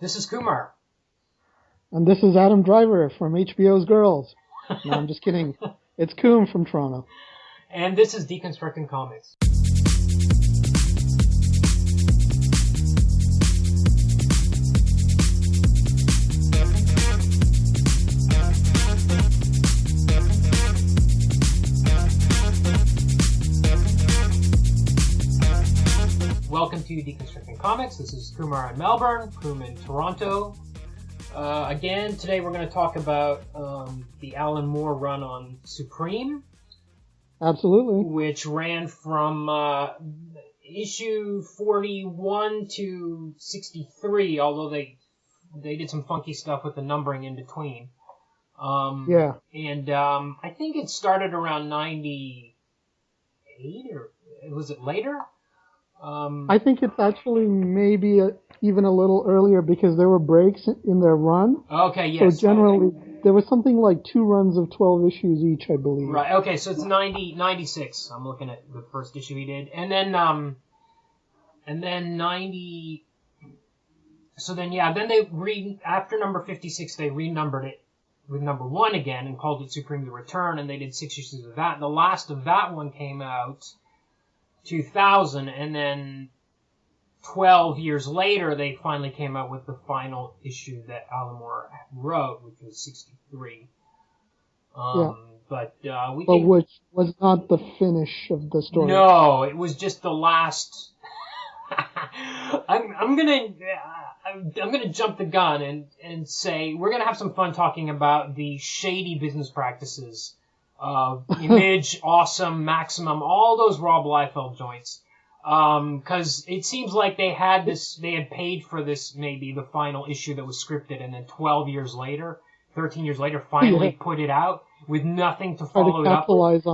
This is Kumar. And this is Adam Driver from HBO's Girls. No, I'm just kidding. It's Koom from Toronto. And this is Deconstructing Comics. Welcome to Deconstructing Comics. This is Kumar in Melbourne, Koom in Toronto. Again, today we're going to talk about the Alan Moore run on Supreme. Absolutely. Which ran from issue 41 to 63, although they did some funky stuff with the numbering in between. Yeah. And I think it started around 98, or was it later? I think it's actually maybe even a little earlier because there were breaks in their run. Okay, yes. So generally, there was something like 2 runs of 12 issues each, I believe. Right, okay, so it's 96. I'm looking at the first issue he did. And then 90... So then, yeah, then after number 56, they renumbered it with number 1 again and called it Supreme the Return, and they did 6 issues of that. And the last of that one came out 2000, and then 12 years later, they finally came out with the final issue that Alan Moore wrote, which was 63. But which was not the finish of the story. No, it was just the last. I'm gonna jump the gun and say we're gonna have some fun talking about the shady business practices of Image, Awesome, Maximum, all those Rob Liefeld joints. Because it seems like they had paid for this, maybe the final issue that was scripted, and then 13 years later, finally put it out with nothing to follow it up with.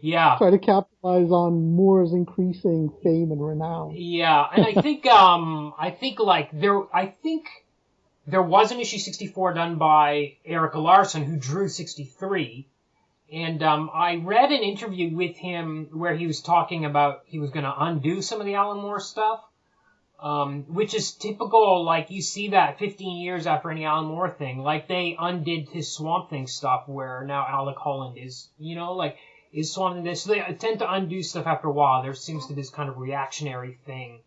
Yeah. Try to capitalize on Moore's increasing fame and renown. Yeah, and I think there was an issue 64 done by Erica Larson, who drew 63. And I read an interview with him where he was talking about he was going to undo some of the Alan Moore stuff, which is typical. Like, you see that 15 years after any Alan Moore thing. Like, they undid his Swamp Thing stuff where now Alec Holland is, is Swamp Thing this. So they tend to undo stuff after a while. There seems to be this kind of reactionary thing.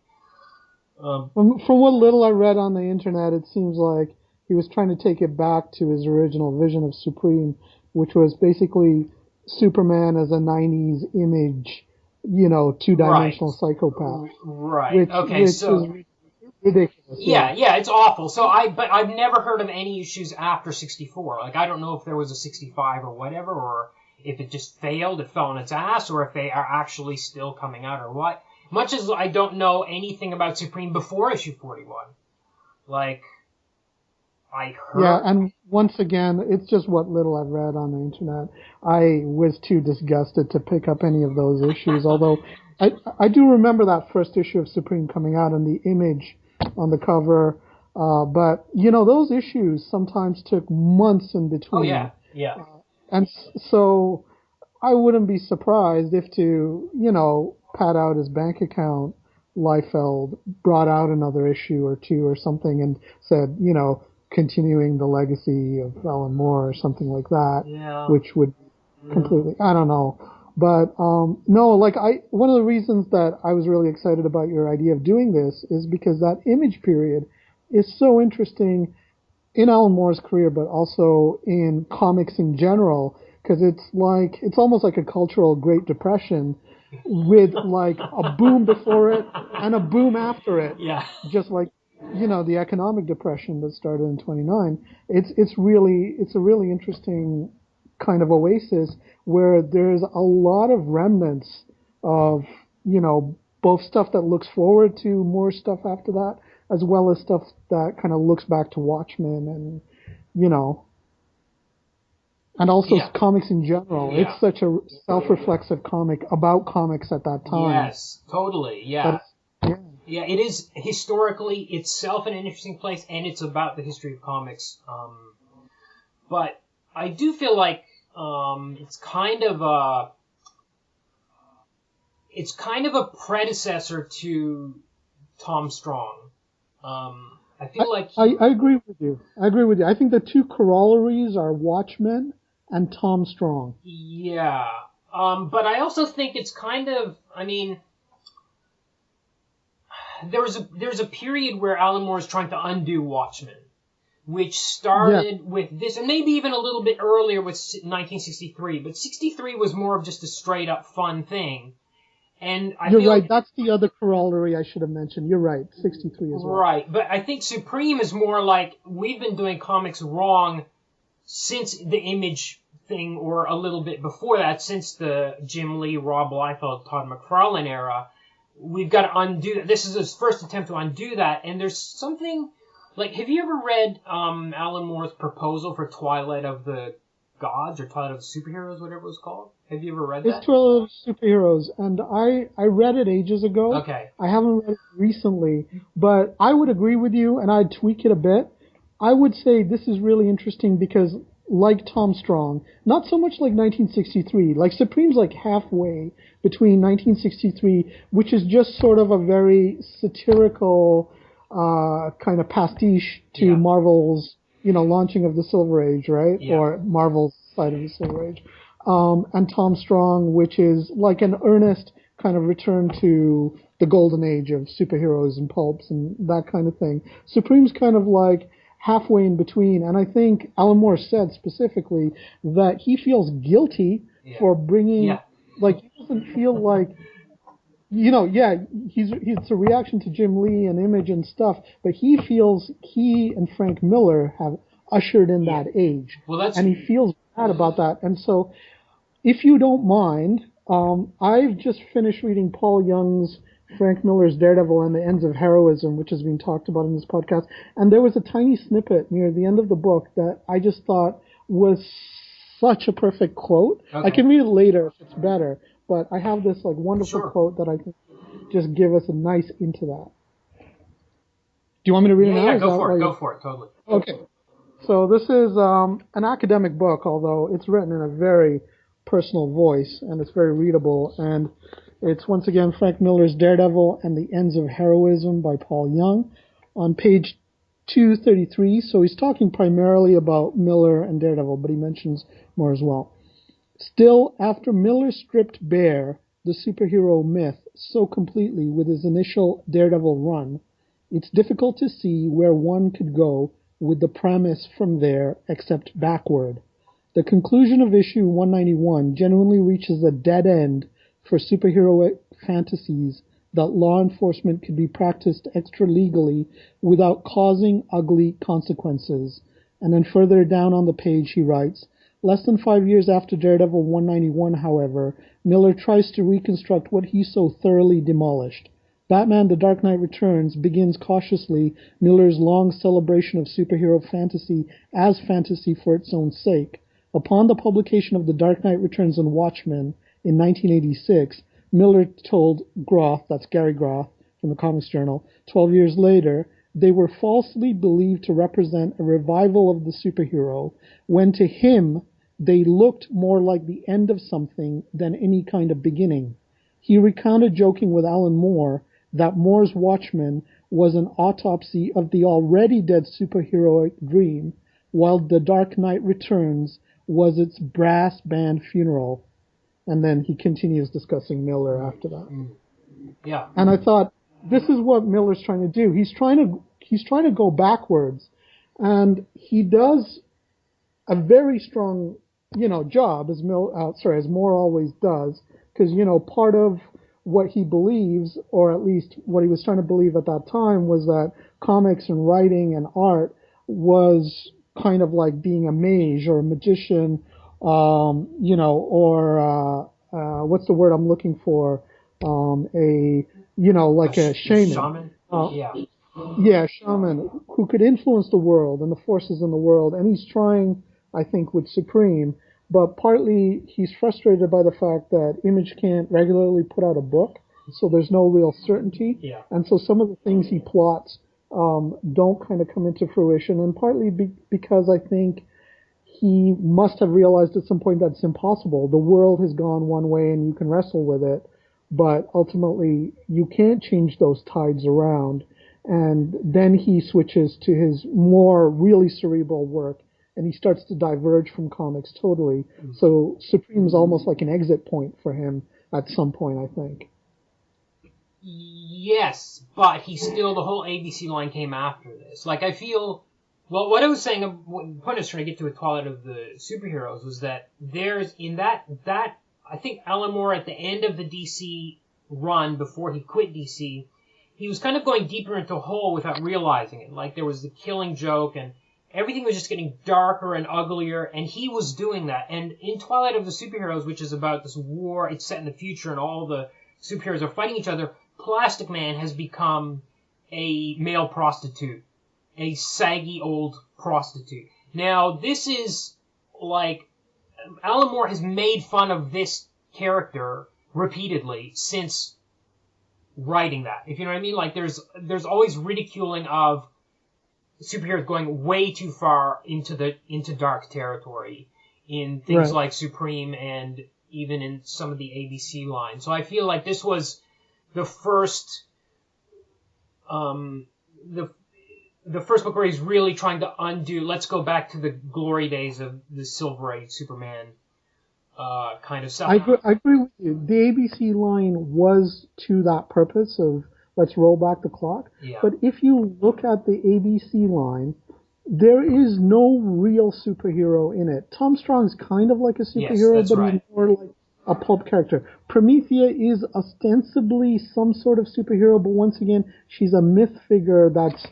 From what little I read on the internet, it seems like he was trying to take it back to his original vision of Supreme, which was basically Superman as a 90s image, two-dimensional psychopath. Right. Which is ridiculous. Yeah, it's awful. But I've never heard of any issues after 64. Like, I don't know if there was a 65 or whatever, or if it just failed, it fell on its ass, or if they are actually still coming out or what. Much as I don't know anything about Supreme before issue 41. Like, I heard... Yeah, and once again, it's just what little I've read on the internet. I was too disgusted to pick up any of those issues, although I do remember that first issue of Supreme coming out and the image on the cover. But, those issues sometimes took months in between. Oh, yeah. And so I wouldn't be surprised if to, pad out his bank account, Liefeld brought out another issue or 2 or something and said, continuing the legacy of Alan Moore or something like that, which would completely, I don't know. But, no, one of the reasons that I was really excited about your idea of doing this is because that Image period is so interesting in Alan Moore's career, but also in comics in general, because it's almost like a cultural Great Depression with a boom before it and a boom after it. Yeah. Just like, the economic depression that started in 29, it's a really interesting kind of oasis where there's a lot of remnants of, both stuff that looks forward to more stuff after that, as well as stuff that kind of looks back to Watchmen and, and also comics in general. Yeah. It's such a self-reflexive comic about comics at that time. Yes, totally, yeah. Yeah, it is historically itself an interesting place, and it's about the history of comics. But I do feel like it's kind of a predecessor to Tom Strong. I feel like I agree with you. I think the two corollaries are Watchmen and Tom Strong. yeah. But I also think it's kind of, I mean, there's a period where Alan Moore is trying to undo Watchmen, which started with this, and maybe even a little bit earlier with 1963. But 63 was more of just a straight up fun thing. And You're right. That's the other corollary I should have mentioned. You're right. 63 as well. Right, but I think Supreme is more like we've been doing comics wrong since the Image thing, or a little bit before that, since the Jim Lee, Rob Liefeld, Todd McFarlane era. We've got to undo that. This is his first attempt to undo that, and there's something like, have you ever read Alan Moore's proposal for Twilight of the Gods or Twilight of the Superheroes, whatever it was called? Have you ever read that? It's Twilight of the Superheroes, and I read it ages ago. Okay. I haven't read it recently, but I would agree with you, and I'd tweak it a bit. I would say this is really interesting because, like Tom Strong, not so much like 1963. Like Supreme's like halfway between 1963, which is just sort of a very satirical kind of pastiche to Marvel's, launching of the Silver Age, right? Yeah. Or Marvel's side of the Silver Age. And Tom Strong, which is like an earnest kind of return to the golden age of superheroes and pulps and that kind of thing. Supreme's kind of like halfway in between, and I think Alan Moore said specifically that he feels guilty for bringing, like, he doesn't feel like, it's a reaction to Jim Lee and Image and stuff, but he feels he and Frank Miller have ushered in that age. And he feels bad about that. And so, if you don't mind, I've just finished reading Paul Young's Frank Miller's Daredevil and the Ends of Heroism, which has been talked about in this podcast. And there was a tiny snippet near the end of the book that I just thought was such a perfect quote. Okay. I can read it later if it's better, but I have this like wonderful quote that I think just give us a nice into that. Do you want me to read it now? Yeah, go for it, totally. Okay. So this is an academic book, although it's written in a very personal voice, and it's very readable. And it's, once again, Frank Miller's Daredevil and the Ends of Heroism by Paul Young on page 233. So he's talking primarily about Miller and Daredevil, but he mentions more as well. Still, after Miller stripped bare the superhero myth so completely with his initial Daredevil run, it's difficult to see where one could go with the premise from there except backward. The conclusion of issue 191 genuinely reaches a dead end for superhero fantasies that law enforcement could be practiced extra-legally without causing ugly consequences. And then further down on the page he writes, less than 5 years after Daredevil 191, however, Miller tries to reconstruct what he so thoroughly demolished. Batman The Dark Knight Returns begins cautiously Miller's long celebration of superhero fantasy as fantasy for its own sake. Upon the publication of The Dark Knight Returns and Watchmen in 1986, Miller told Groth, that's Gary Groth from the Comics Journal, 12 years later, they were falsely believed to represent a revival of the superhero, when to him they looked more like the end of something than any kind of beginning. He recounted, joking with Alan Moore, that Moore's Watchmen was an autopsy of the already dead superheroic dream, while The Dark Knight Returns was its brass band funeral. And then he continues discussing Miller after that. Yeah. And I thought, this is what Miller's trying to do. He's trying to go backwards, and he does a very strong, job as Moore always does, because part of what he believes, or at least what he was trying to believe at that time, was that comics and writing and art was kind of like being a mage or a magician, or what's the word I'm looking for? A shaman. Yeah, shaman who could influence the world and the forces in the world. And he's trying, I think, with Supreme, but partly he's frustrated by the fact that Image can't regularly put out a book, so there's no real certainty. Yeah. And so some of the things he plots don't kind of come into fruition, and partly because I think he must have realized at some point that it's impossible. The world has gone one way and you can wrestle with it, but ultimately you can't change those tides around. and then he switches to his more really cerebral work, and he starts to diverge from comics totally. So Supreme is almost like an exit point for him at some point, I think. Yes, but the whole ABC line came after this. Like, I feel, well, what I was saying, what point I was trying to get to with Twilight of the Superheroes was that there's, in that, I think Alan Moore at the end of the DC run, before he quit DC, he was kind of going deeper into a hole without realizing it. Like, there was the Killing Joke, and everything was just getting darker and uglier, and he was doing that. And in Twilight of the Superheroes, which is about this war, it's set in the future, and all the superheroes are fighting each other, Plastic Man has become a male prostitute, a saggy old prostitute. Now, this is like, Alan Moore has made fun of this character repeatedly since writing that. If you know what I mean? Like, there's always ridiculing of superheroes going way too far into dark territory in things like Supreme and even in some of the ABC line. So I feel like this was the first the first book where he's really trying to undo, let's go back to the glory days of the Silver Age Superman kind of stuff. I agree with you. The ABC line was to that purpose of let's roll back the clock. Yeah. But if you look at the ABC line, there is no real superhero in it. Tom Strong's kind of like a superhero, but he's more like a pulp character. Promethea is ostensibly some sort of superhero, but once again, she's a myth figure that's,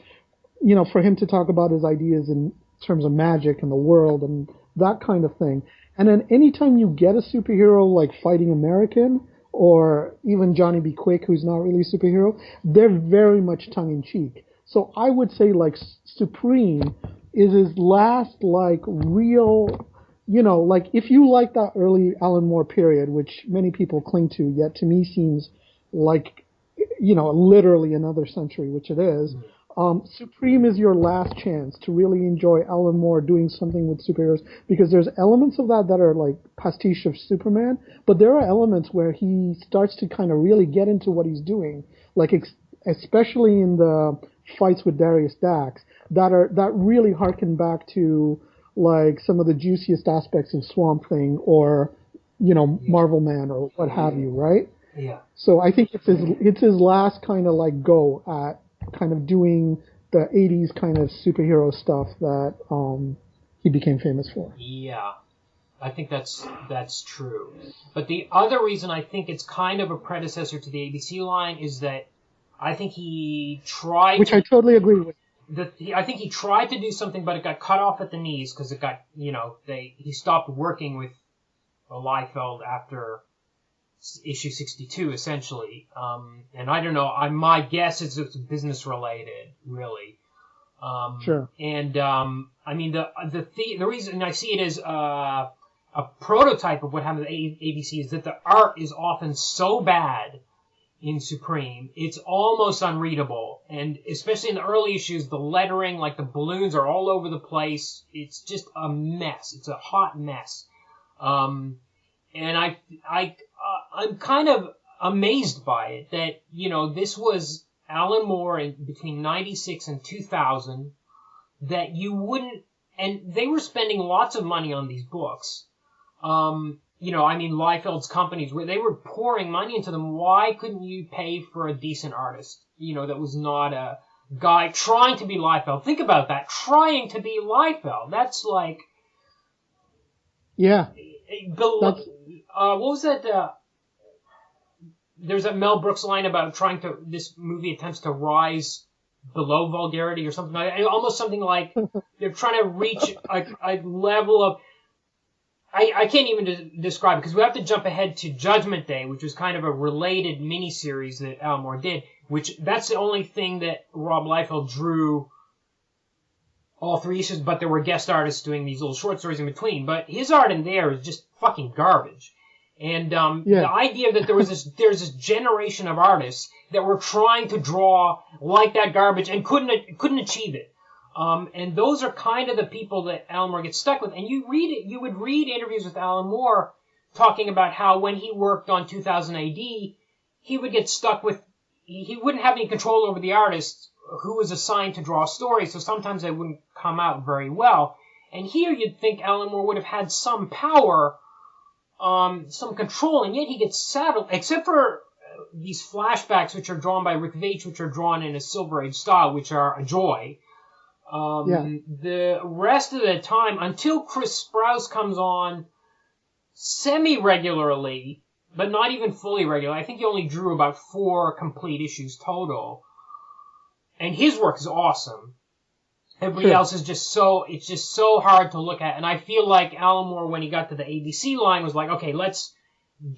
you know, for him to talk about his ideas in terms of magic and the world and that kind of thing. And then anytime you get a superhero like Fighting American or even Johnny B. Quick, who's not really a superhero, they're very much tongue-in-cheek. So I would say like Supreme is his last like real, you know, like if you like that early Alan Moore period, which many people cling to, yet to me seems like, you know, literally another century, which it is. Supreme is your last chance to really enjoy Alan Moore doing something with superheroes, because there's elements of that are like pastiche of Superman, but there are elements where he starts to kind of really get into what he's doing, like especially in the fights with Darius Dax, that really harken back to like some of the juiciest aspects of Swamp Thing or, you know, Marvel Man or what have you, right? Yeah. So I think it's his last kind of like go at kind of doing the 80s kind of superhero stuff that he became famous for. Yeah. I think that's true. But the other reason I think it's kind of a predecessor to the ABC line is that I think he tried I totally agree with. I think he tried to do something, but it got cut off at the knees because it got, you know, he stopped working with Liefeld after issue 62, essentially. And I don't know, my guess is it's business related, really. Sure. And, I mean, the reason I see it as a prototype of what happened at ABC is that the art is often so bad in Supreme, it's almost unreadable. And especially in the early issues, the lettering, like the balloons are all over the place. It's just a mess. It's a hot mess. And I'm kind of amazed by it that, you know, this was Alan Moore in between 96 and 2000, that you wouldn't, and they were spending lots of money on these books. You know, I mean, Liefeld's companies, where they were pouring money into them. Why couldn't you pay for a decent artist, you know, that was not a guy trying to be Liefeld? Think about that. Trying to be Liefeld. That's like... Yeah. What was that? There's a Mel Brooks line about this movie attempts to rise below vulgarity or something like that. Almost something like they're trying to reach a level of... I can't even describe it, because we have to jump ahead to Judgment Day, which was kind of a related miniseries that Alan Moore did, which that's the only thing that Rob Liefeld drew all 3 issues, but there were guest artists doing these little short stories in between. But his art in there is just fucking garbage. And the idea that there's this generation of artists that were trying to draw like that garbage and couldn't achieve it. And those are kind of the people that Alan Moore gets stuck with. And you would read interviews with Alan Moore talking about how when he worked on 2000 AD, he would get stuck with he wouldn't have any control over the artist who was assigned to draw stories, so sometimes they wouldn't come out very well. And here you'd think Alan Moore would have had some power, some control, and yet he gets saddled, except for these flashbacks, which are drawn by Rick Veitch, which are drawn in a Silver Age style, which are a joy. The rest of the time, until Chris Sprouse comes on semi-regularly, but not even fully regular. I think he only drew about 4 complete issues total. And his work is awesome. Everybody else is it's just so hard to look at. And I feel like Alan Moore, when he got to the ABC line, was like, okay, let's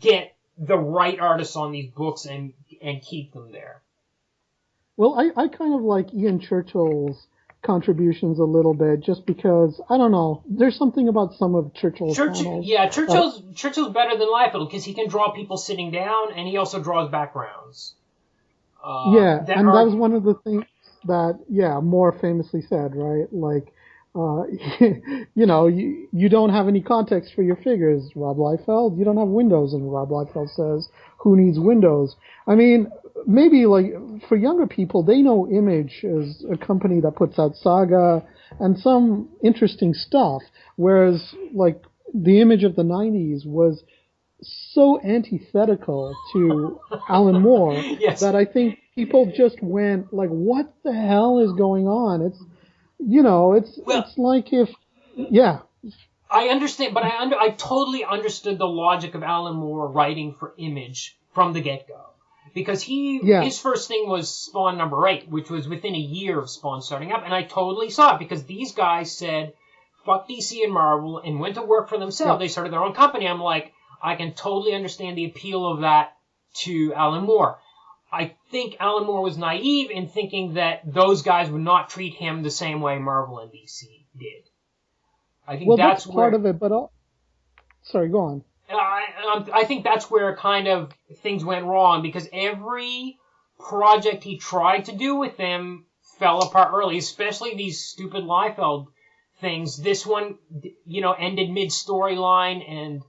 get the right artists on these books and keep them there. Well, I kind of like Ian Churchill's contributions a little bit, just because, I don't know, there's something about some of Churchill's panels. Yeah, Churchill's better than Liefeld, because he can draw people sitting down, and he also draws backgrounds. That was one of the things that, Moore famously said, right? Like, you don't have any context for your figures, Rob Liefeld. You don't have windows, and Rob Liefeld says, who needs windows? I mean, maybe, like, for younger people, they know Image as a company that puts out Saga and some interesting stuff, whereas, like, the Image of the 90s was so antithetical to Alan Moore that I think people just went, like, what the hell is going on? It's, it's like if, I understand, but I totally understood the logic of Alan Moore writing for Image from the get-go. Because his first thing was Spawn number 8, which was within a year of Spawn starting up, and I totally saw it, because these guys said, fuck DC and Marvel, and went to work for themselves. They started their own company. I'm like, I can totally understand the appeal of that to Alan Moore. I think Alan Moore was naive in thinking that those guys would not treat him the same way Marvel and DC did. I think that's part of it, but sorry, go on. I think that's where kind of things went wrong, because every project he tried to do with them fell apart early, especially these stupid Liefeld things. This one, ended mid-storyline, and,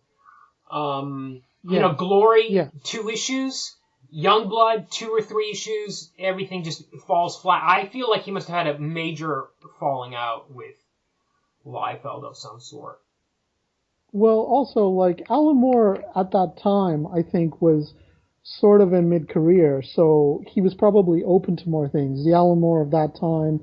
Glory, 2 issues. Youngblood, 2 or 3 issues, everything just falls flat. I feel like he must have had a major falling out with Liefeld of some sort. Well, also, like, Alan Moore at that time, I think, was sort of in mid-career, so he was probably open to more things. The Alan Moore of that time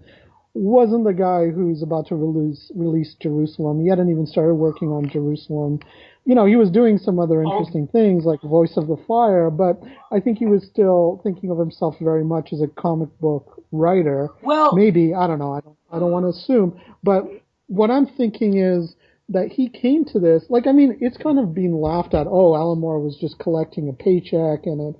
wasn't the guy who's about to release Jerusalem. He hadn't even started working on Jerusalem. He was doing some other interesting things, like Voice of the Fire, but I think he was still thinking of himself very much as a comic book writer. Well, maybe, I don't know, I don't want to assume, but what I'm thinking is that he came to this, like, I mean, it's kind of being laughed at, Alan Moore was just collecting a paycheck, and,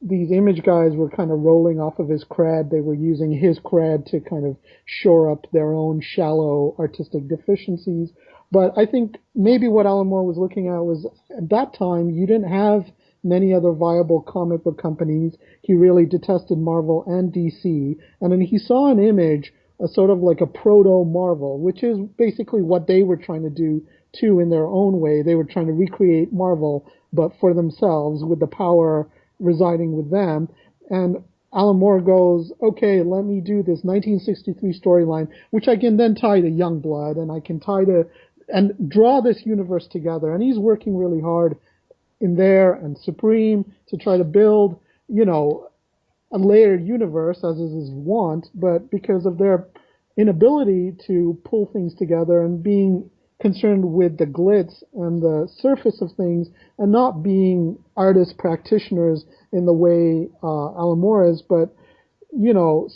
these Image guys were kind of rolling off of his cred. They were using his cred to kind of shore up their own shallow artistic deficiencies. But I think maybe what Alan Moore was looking at was, at that time, you didn't have many other viable comic book companies. He really detested Marvel and DC. And then he saw an Image, a sort of like a proto-Marvel, which is basically what they were trying to do, too, in their own way. They were trying to recreate Marvel, but for themselves, with the power residing with them. And Alan Moore goes, okay, let me do this 1963 storyline, which I can then tie to Youngblood, and I can tie to, and draw this universe together. And he's working really hard in there and Supreme to try to build, a layered universe, as is his want, but because of their inability to pull things together and being concerned with the glitz and the surface of things, and not being artist practitioners in the way Alan Moore is, but,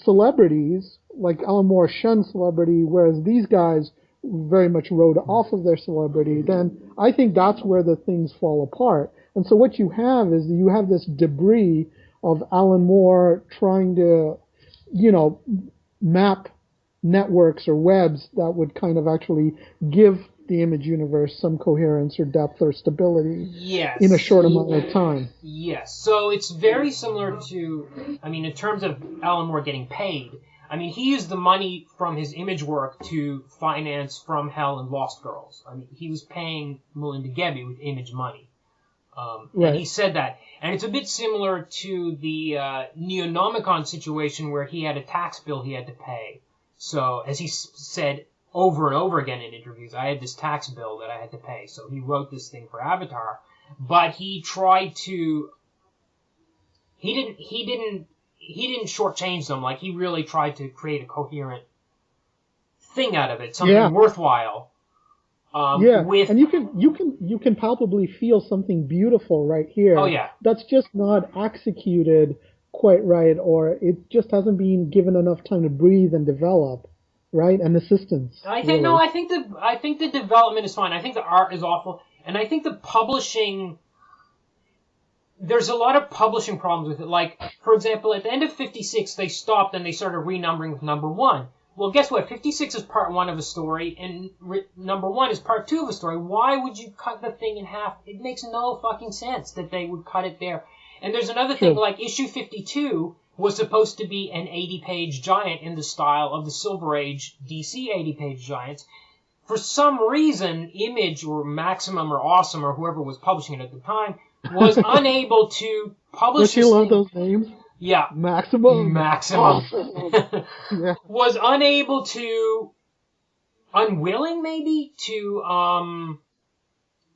celebrities, like Alan Moore shunned celebrity, whereas these guys very much rode off of their celebrity, then I think that's where the things fall apart. And so what you have is you have this debris of Alan Moore trying to, map networks or webs that would kind of actually give the Image universe some coherence or depth or stability in a short amount of time. Yes. So it's very similar to, in terms of Alan Moore getting paid, he used the money from his Image work to finance From Hell and Lost Girls. He was paying Melinda Gebbie with Image money. And he said that. And it's a bit similar to the Neonomicon situation where he had a tax bill he had to pay. So, as he said over and over again in interviews, I had this tax bill that I had to pay. So he wrote this thing for Avatar. But he tried to... He didn't shortchange them. Like, he really tried to create a coherent thing out of it, something worthwhile. And you can palpably feel something beautiful right here. Oh yeah. That's just not executed quite right, or it just hasn't been given enough time to breathe and develop, right? And assistance. I think I think the development is fine. I think the art is awful, and I think the publishing. There's a lot of publishing problems with it. Like, for example, at the end of 56, they stopped and they started renumbering with number 1. Well, guess what? 56 is part 1 of a story, and number 1 is part 2 of a story. Why would you cut the thing in half? It makes no fucking sense that they would cut it there. And there's another thing, like issue 52 was supposed to be an 80-page giant in the style of the Silver Age DC 80-page giants. For some reason, Image or Maximum or Awesome or whoever was publishing it at the time was unable to publish this. Don't you love those names? Yeah. Maximum. Awesome. Yeah. Was unable to, unwilling maybe, to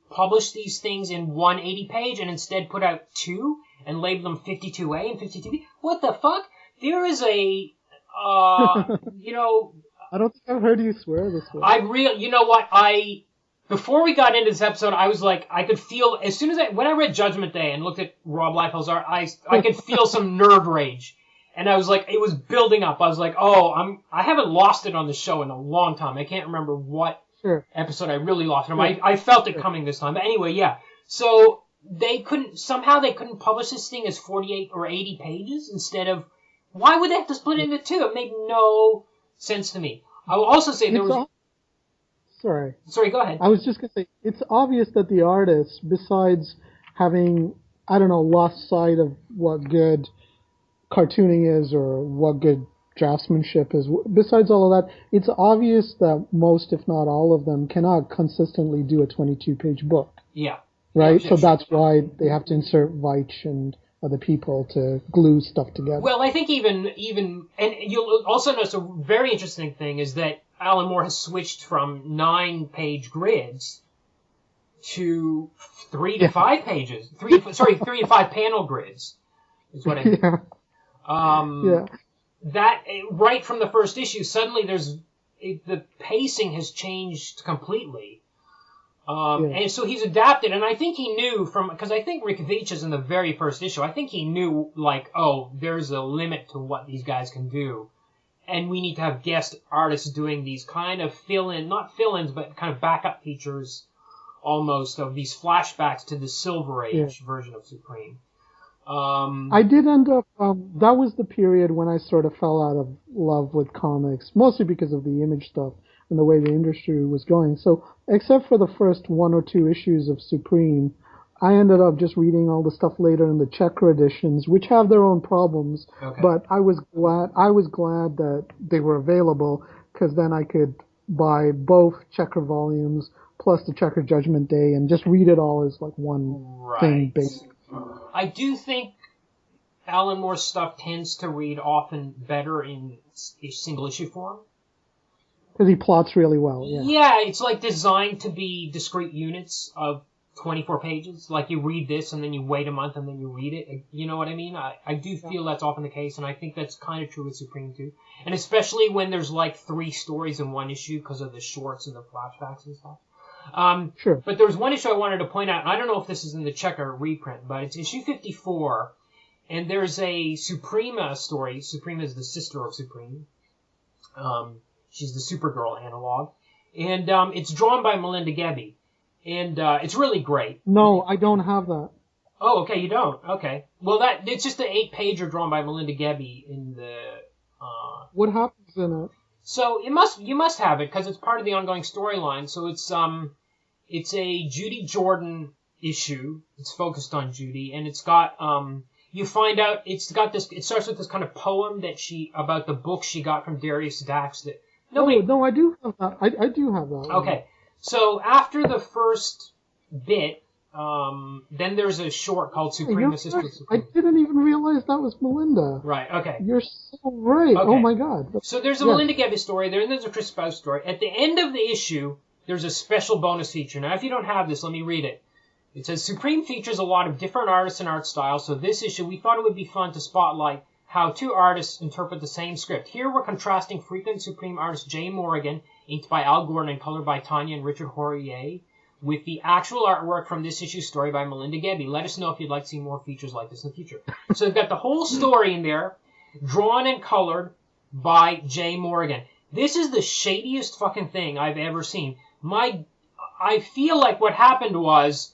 publish these things in one 80-page and instead put out 2 and label them 52A and 52B. What the fuck? There is a, you know... I don't think I've heard you swear this way. You know what, before we got into this episode, I was like, I could feel, as soon as when I read Judgment Day and looked at Rob Liefeld's art, I could feel some nerd rage. And I was like, it was building up. I was like, I haven't lost it on the show in a long time. I can't remember what episode I really lost it on. I felt it coming this time. But anyway, yeah. So they couldn't publish this thing as 48 or 80 pages instead of, why would they have to split it into 2? It made no sense to me. I will also say there was... Sorry, go ahead. I was just going to say, it's obvious that the artist, besides having, I don't know, lost sight of what good cartooning is or what good draftsmanship is, besides all of that, it's obvious that most, if not all of them, cannot consistently do a 22-page book. Yeah. Right? So that's why they have to insert Veitch and other people to glue stuff together. Well, I think even, and you'll also notice a very interesting thing is that Alan Moore has switched from 9-page grids to 3 to 5 pages. 3 to 5 panel grids is what I mean. That right from the first issue, suddenly the pacing has changed completely. And so he's adapted, and I think he knew because I think Rick Veitch is in the very first issue. I think he knew, like, there's a limit to what these guys can do. And we need to have guest artists doing these kind of not fill-ins, but kind of backup features almost of these flashbacks to the Silver Age version of Supreme. I did end up, that was the period when I sort of fell out of love with comics, mostly because of the Image stuff and the way the industry was going. So, except for the first 1 or 2 issues of Supreme, I ended up just reading all the stuff later in the Checker editions, which have their own problems. Okay. But I was glad that they were available, because then I could buy both Checker volumes plus the Checker Judgment Day and just read it all as like one thing, basically. I do think Alan Moore's stuff tends to read often better in single issue form. Because he plots really well, yeah. Yeah, it's like designed to be discrete units of 24 pages. Like you read this and then you wait a month and then you read it. You know what I mean? I do feel that's often the case, and I think that's kind of true with Supreme too. And especially when there's like 3 stories in one issue because of the shorts and the flashbacks and stuff. Sure. But there was one issue I wanted to point out. I don't know if this is in the Checker reprint, but it's issue 54, and there's a Suprema story. Suprema is the sister of Supreme. She's the Supergirl analog. And it's drawn by Melinda Gebbie. And it's really great. No, I don't have that. Oh, okay, you don't. Okay. Well, it's just an 8-pager drawn by Melinda Gebbie in the... What happens in it? So you must have it, because it's part of the ongoing storyline. So it's a Judy Jordan issue. It's focused on Judy, and it's got... you find out it starts with this kind of poem about the book she got from Darius Dax that... No, I do have that. I do have that. Okay. So after the first bit, Then there's a short called You're Supreme right. Assistant I Supreme. didn't even realize that was Melinda. Right, okay. You're so right. Okay. Oh my God. So there's a Melinda Gebbia story, then there's a Chris Spouse story. At the end of the issue, there's a special bonus feature. Now, if you don't have this, let me read it. It says, Supreme features a lot of different artists and art styles, so this issue, we thought it would be fun to spotlight how two artists interpret the same script. Here we're contrasting frequent Supreme artist Jay Morrigan, inked by Al Gordon and colored by Tanya and Richard Hourier, with the actual artwork from this issue's story by Melinda Gebbia. Let us know if you'd like to see more features like this in the future. So they've got the whole story in there, drawn and colored by Jay Morrigan. This is the shadiest fucking thing I've ever seen. I feel like what happened was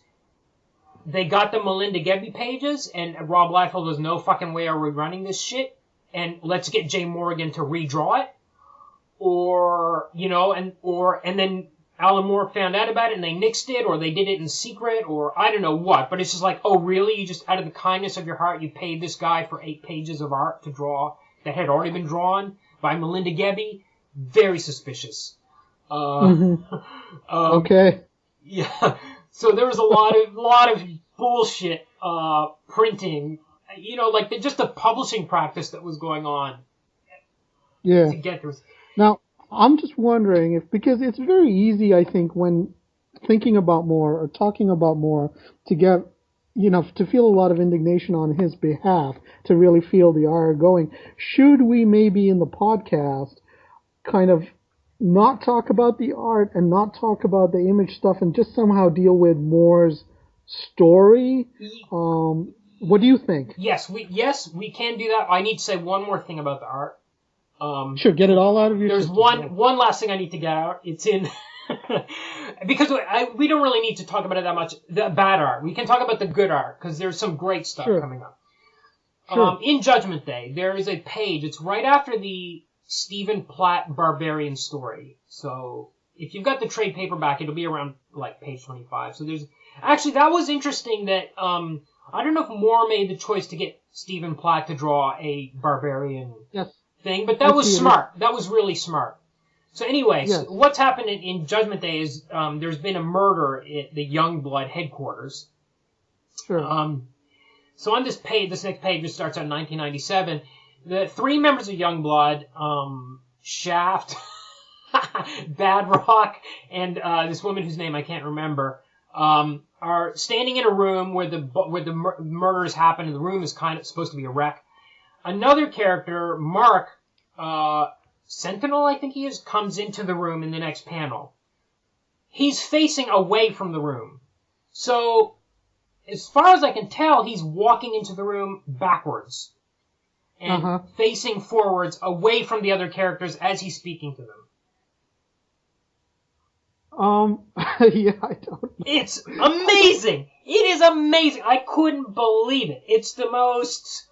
they got the Melinda Gebbia pages, and Rob Liefeld was, no fucking way are we running this shit, and let's get Jay Morrigan to redraw it. Or, you know, and then Alan Moore found out about it and they nixed it, or they did it in secret, or I don't know what. But it's just like, oh really? You just, out of the kindness of your heart, you paid this guy for 8 pages of art to draw that had already been drawn by Melinda Gebbia? Very suspicious. Okay. Yeah. So there was a lot of bullshit printing, you know, like just the publishing practice that was going on. Yeah. To get through. Now, I'm just wondering if, because it's very easy, I think, when thinking about Moore or talking about Moore, to get, you know, to feel a lot of indignation on his behalf, to really feel the ire going. Should we maybe in the podcast kind of not talk about the art and not talk about the image stuff and just somehow deal with Moore's story? What do you think? Yes, we can do that. I need to say one more thing about the art. Sure, get it all out of your There's system. one last thing I need to get out. It's in because we don't really need to talk about it that much. The bad art. We can talk about the good art because there's some great stuff coming up. Sure. In Judgment Day, there is a page. It's right after the Stephen Platt Barbarian story. So if you've got the trade paperback, it'll be around like page 25. So there's actually, that was interesting that I don't know if Moore made the choice to get Stephen Platt to draw a Barbarian thing, but that was smart. That was really smart. So anyways, what's happened in Judgment Day is there's been a murder at the Youngblood headquarters. Sure. So on this next page, which starts on 1997, the 3 members of Youngblood, Shaft, Bad Rock, and this woman whose name I can't remember, are standing in a room where the murders happen, and the room is kind of supposed to be a wreck. Another character, Mark, Sentinel, I think he is, comes into the room in the next panel. He's facing away from the room. So, as far as I can tell, he's walking into the room backwards. And facing forwards, away from the other characters as he's speaking to them. Yeah, I don't know. It's amazing! It is amazing! I couldn't believe it. It's the most...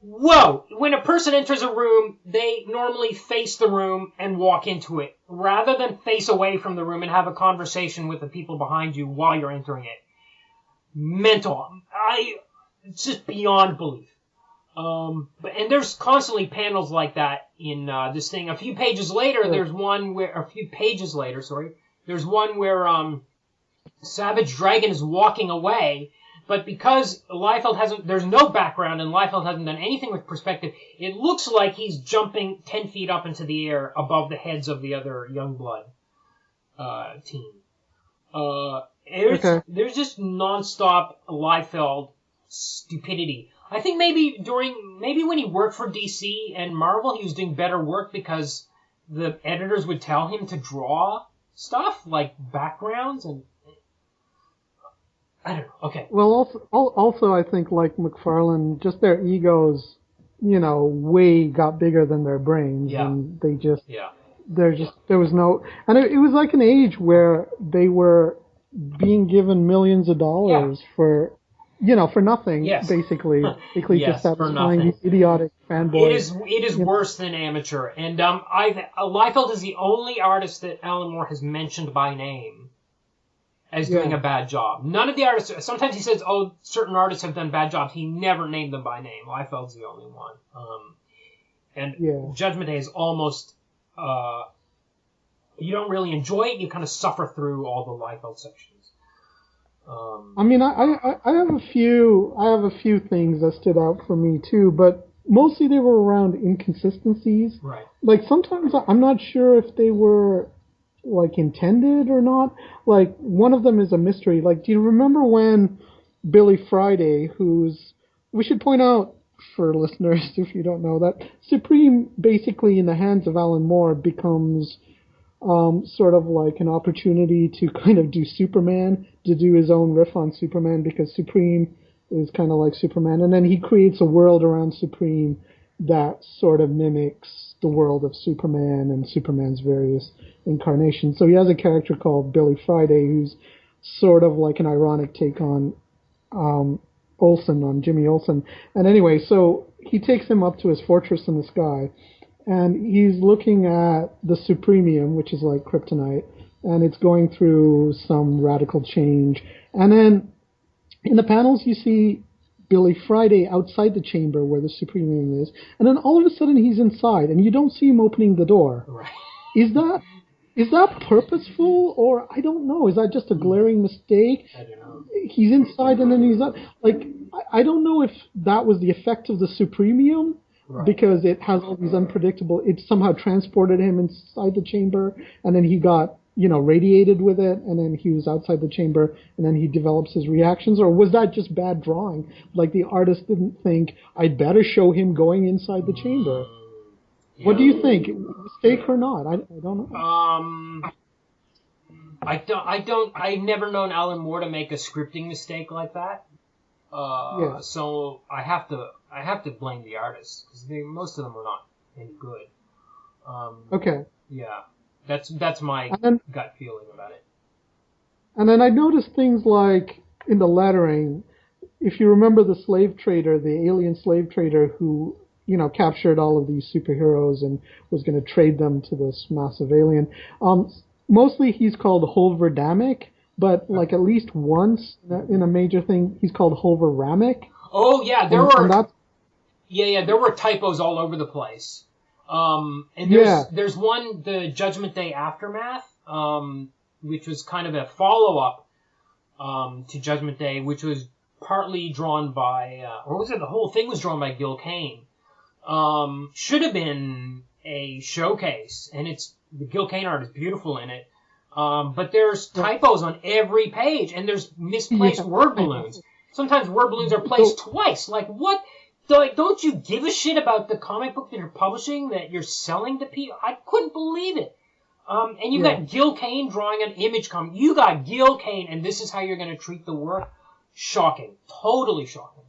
Whoa! When a person enters a room, they normally face the room and walk into it, rather than face away from the room and have a conversation with the people behind you while you're entering it. Mental. It's just beyond belief. And there's constantly panels like that in this thing. A few pages later, there's one where Savage Dragon is walking away. But because Liefeld there's no background and Liefeld hasn't done anything with perspective, it looks like he's jumping 10 feet up into the air above the heads of the other Youngblood team. There's just nonstop Liefeld stupidity. I think maybe when he worked for DC and Marvel, he was doing better work because the editors would tell him to draw stuff like backgrounds and. I don't know. Okay. Well, also, I think like McFarlane, just their egos, you know, way got bigger than their brains, and they just, there was no, and it was like an age where they were being given millions of dollars for, you know, for nothing, basically just satisfying these idiotic fanboys. It is worse than amateur, and Liefeld is the only artist that Alan Moore has mentioned by name as doing a bad job. None of the artists, sometimes he says, oh, certain artists have done bad jobs. He never named them by name. Liefeld's the only one. And Judgment Day is almost, you don't really enjoy it. You kind of suffer through all the Liefeld sections. I mean, I have a few things that stood out for me too, but mostly they were around inconsistencies. Right. Like sometimes I'm not sure if they were like intended or not. Like one of them is a mystery. Like, do you remember when Billy Friday, we should point out for listeners if you don't know that Supreme basically in the hands of Alan Moore becomes sort of like an opportunity to kind of do Superman, to do his own riff on Superman because Supreme is kind of like Superman, and then he creates a world around Supreme that sort of mimics the world of Superman and Superman's various incarnations. So he has a character called Billy Friday who's sort of like an ironic take on Olsen, on Jimmy Olsen. And anyway, so he takes him up to his fortress in the sky, and he's looking at the supremium, which is like kryptonite, and it's going through some radical change. And then in the panels, you see Billy Friday outside the chamber where the supremium is, and then all of a sudden he's inside, and you don't see him opening the door. Right. Is that purposeful, or I don't know? Is that just a glaring mistake? I don't know. He's inside and then he's out. Like, I don't know if that was the effect of the supremium, right, because it has all these unpredictable. It somehow transported him inside the chamber, and then he got radiated with it, and then he was outside the chamber, and then he develops his reactions, or was that just bad drawing? Like the artist didn't think I'd better show him going inside the chamber. Yeah. What do you think? Mistake or not? I don't know. I've never known Alan Moore to make a scripting mistake like that. Yeah. So I have to blame the artists because most of them are not any good. Okay. Yeah, that's my gut feeling about it. And then I noticed things like in the lettering, if you remember the slave trader, the alien slave trader who captured all of these superheroes and was going to trade them to this massive alien. Mostly he's called Holverdamic, but like at least once in a major thing, he's called Holveramic. Oh yeah, there were typos all over the place. And there's one, the Judgment Day Aftermath, which was kind of a follow-up to Judgment Day, which was partly drawn by, or was it the whole thing was drawn by Gil Kane. Should have been a showcase, and the Gil Kane art is beautiful in it. But there's typos on every page, and there's misplaced word balloons. Sometimes word balloons are placed twice. Like, what? Like, don't you give a shit about the comic book that you're publishing, that you're selling to people? I couldn't believe it. And you got Gil Kane drawing an image comic. You got Gil Kane, and this is how you're going to treat the work? Shocking. Totally shocking.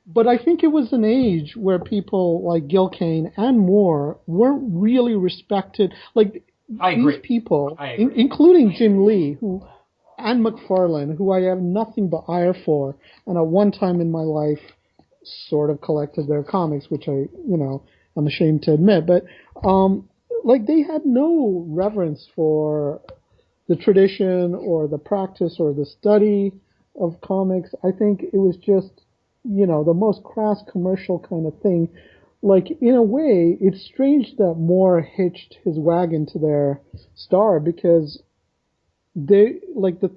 But I think it was an age where people like Gil Kane and Moore weren't really respected. Like, these people, including Jim Lee, and McFarlane, who I have nothing but ire for, and at one time in my life sort of collected their comics, which I'm ashamed to admit. But, like, they had no reverence for the tradition or the practice or the study of comics. I think it was just, the most crass commercial kind of thing. Like, in a way, it's strange that Moore hitched his wagon to their star because the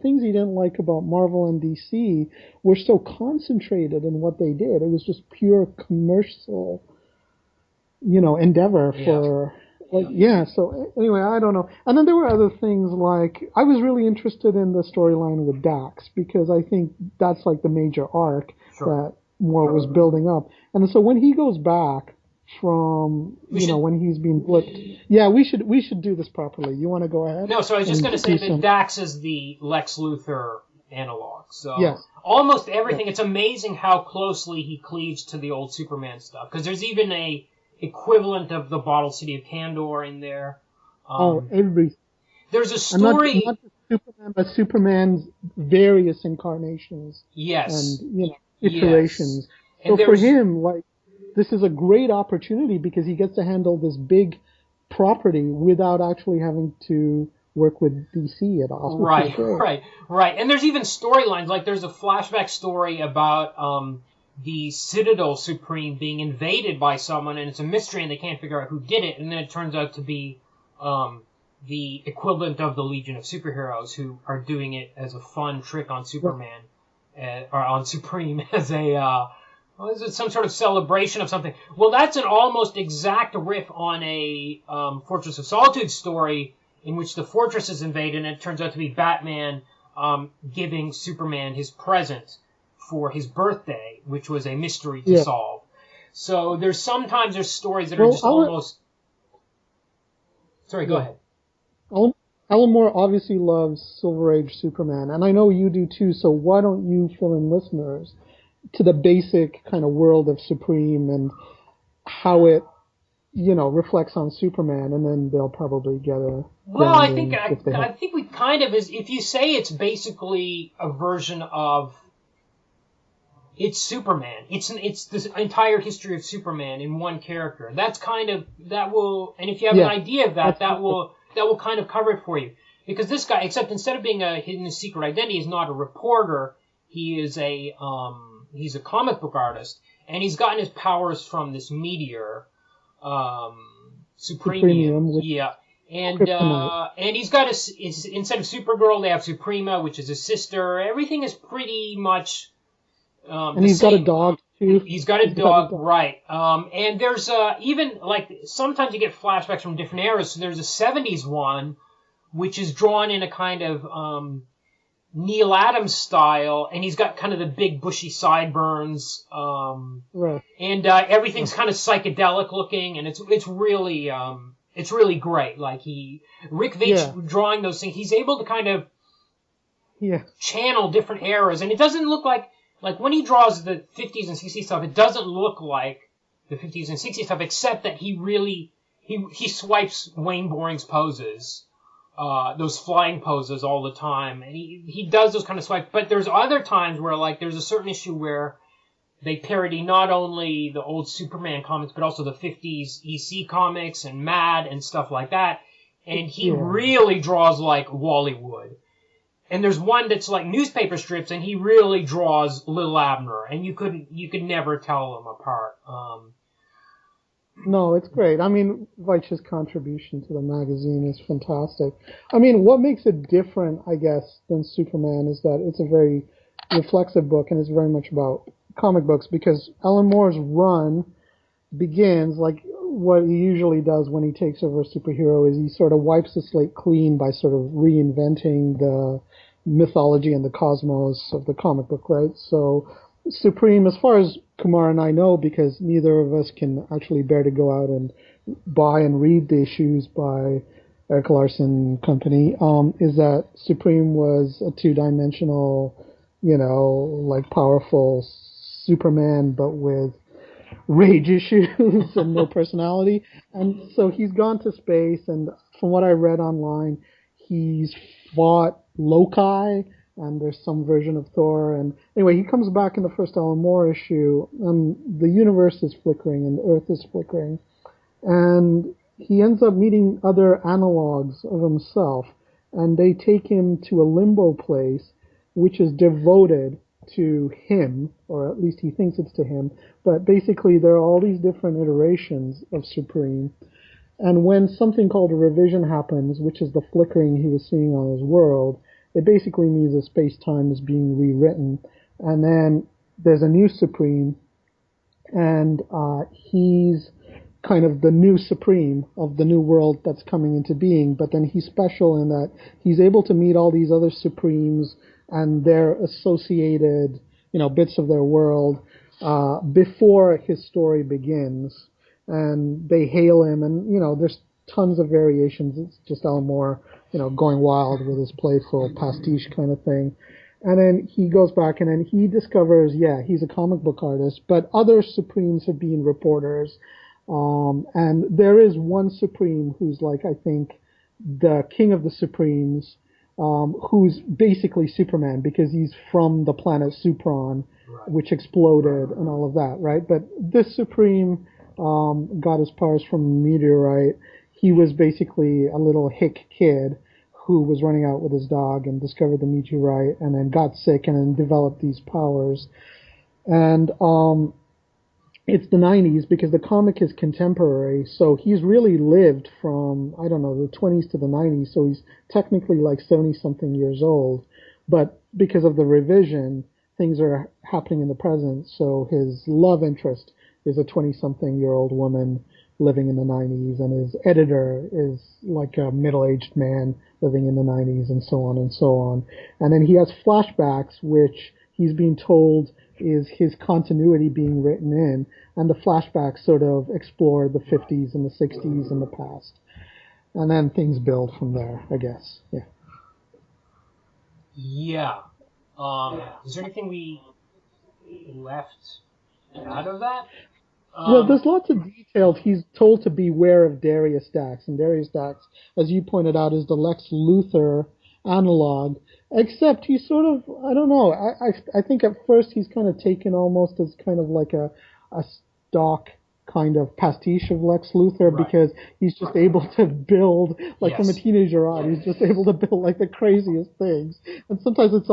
things he didn't like about Marvel and DC were so concentrated in what they did. It was just pure commercial, endeavor for, so anyway, I don't know. And then there were other things like, I was really interested in the storyline with Dax because I think that's like the major arc that Moore was building up. And so when he goes back from, when he's being blipped. Yeah, we should do this properly. You want to go ahead? No, so I was just going to say that Dax is the Lex Luthor analog. So yes. Almost everything. It's amazing how closely he cleaves to the old Superman stuff. Because there's even a equivalent of the Bottle City of Kandor in there. Everything. There's a story. Not just Superman, but Superman's various incarnations. Yes. And, iterations. Yes. So for him, this is a great opportunity because he gets to handle this big property without actually having to work with DC at all. Right. And there's even storylines. Like there's a flashback story about the Citadel Supreme being invaded by someone, and it's a mystery, and they can't figure out who did it. And then it turns out to be the equivalent of the Legion of Superheroes, who are doing it as a fun trick on Superman, or on Supreme as a, is it some sort of celebration of something? Well, that's an almost exact riff on a Fortress of Solitude story in which the fortress is invaded, and it turns out to be Batman giving Superman his present for his birthday, which was a mystery to solve. So there's stories that are just almost... Sorry, go ahead. Alan Moore obviously loves Silver Age Superman, and I know you do too, so why don't you fill in listeners to the basic kind of world of Supreme and how it, reflects on Superman, and then they'll probably get a... Well, I think we kind of is, if you say it's basically a version of... It's Superman. It's this entire history of Superman in one character. That's kind of, that will, and if you have an idea of that will kind of cover it for you. Because this guy, except instead of being hidden his secret identity, is not a reporter. He is he's a comic book artist, and he's gotten his powers from this meteor, Supremium. Yeah. And he's got instead of Supergirl, they have Suprema, which is his sister. Everything is pretty much, and he's got a dog too. He's got a dog, right. And there's, even, like, sometimes you get flashbacks from different eras. So there's a 70s one, which is drawn in a kind of, Neil Adams style, and he's got kind of the big bushy sideburns, right. And everything's kind of psychedelic looking, and it's really great. Like Rick Veitch drawing those things, he's able to kind of channel different eras, and it doesn't look like when he draws the 50s and 60s stuff, it doesn't look like the 50s and 60s stuff, except that he really he swipes Wayne Boring's poses. Those flying poses all the time, and he does those kind of swipes. But there's other times where, like, there's a certain issue where they parody not only the old Superman comics, but also the 50s EC comics and Mad and stuff like that. And he really draws like Wally would. And there's one that's like newspaper strips, and he really draws Little Abner, and you could never tell them apart. No, it's great. I mean, Veitch's contribution to the magazine is fantastic. I mean, what makes it different, I guess, than Superman is that it's a very reflexive book, and it's very much about comic books, because Alan Moore's run begins, like what he usually does when he takes over a superhero, is he sort of wipes the slate clean by sort of reinventing the mythology and the cosmos of the comic book, right? So Supreme, as far as Kumar and I know, because neither of us can actually bear to go out and buy and read the issues by Eric Larson Company, is that Supreme was a two-dimensional, like powerful Superman, but with rage issues and no personality. And so he's gone to space, and from what I read online, he's fought Loki, and there's some version of Thor. And anyway, he comes back in the first Alan Moore issue, and the universe is flickering and the Earth is flickering. And he ends up meeting other analogues of himself, and they take him to a limbo place, which is devoted to him, or at least he thinks it's to him. But basically, there are all these different iterations of Supreme. And when something called a revision happens, which is the flickering he was seeing on his world, it basically means that space-time is being rewritten. And then there's a new Supreme, and he's kind of the new Supreme of the new world that's coming into being. But then he's special in that he's able to meet all these other Supremes and their associated, bits of their world before his story begins. And they hail him, and, there's tons of variations. It's just Alan Moore, going wild with his playful pastiche kind of thing. And then he goes back, and then he discovers, he's a comic book artist, but other Supremes have been reporters. And there is one Supreme who's like, I think, the king of the Supremes, who's basically Superman, because he's from the planet Supron, which exploded and all of that, right? But this Supreme got his powers from a meteorite. He was basically a little hick kid who was running out with his dog and discovered the meteorite and then got sick and then developed these powers. And it's the 90s because the comic is contemporary, so he's really lived from, I don't know, the 20s to the 90s, so he's technically like 70-something years old. But because of the revision, things are happening in the present, so his love interest is a 20-something-year-old woman living in the 90s, and his editor is like a middle-aged man living in the 90s, and so on and so on. And then he has flashbacks, which he's being told is his continuity being written in, and the flashbacks sort of explore the 50s and the 60s and the past. And then things build from there, I guess. Yeah. Yeah. Is there anything we left out of that? Well, there's lots of details. He's told to beware of Darius Dax, and Darius Dax, as you pointed out, is the Lex Luthor analog, except he's sort of, I don't know, I think at first he's kind of taken almost as kind of like a stock kind of pastiche of Lex Luthor, right, because he's just able to build, like from a teenager on, he's just able to build like the craziest things. And sometimes it's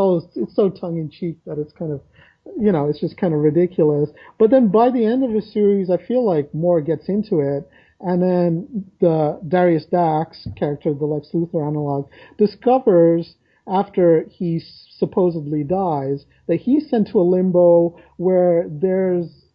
so tongue-in-cheek that it's kind of, it's just kind of ridiculous. But then by the end of the series, I feel like more gets into it. And then the Darius Dax character, the Lex Luthor analog, discovers after he supposedly dies that he's sent to a limbo where there's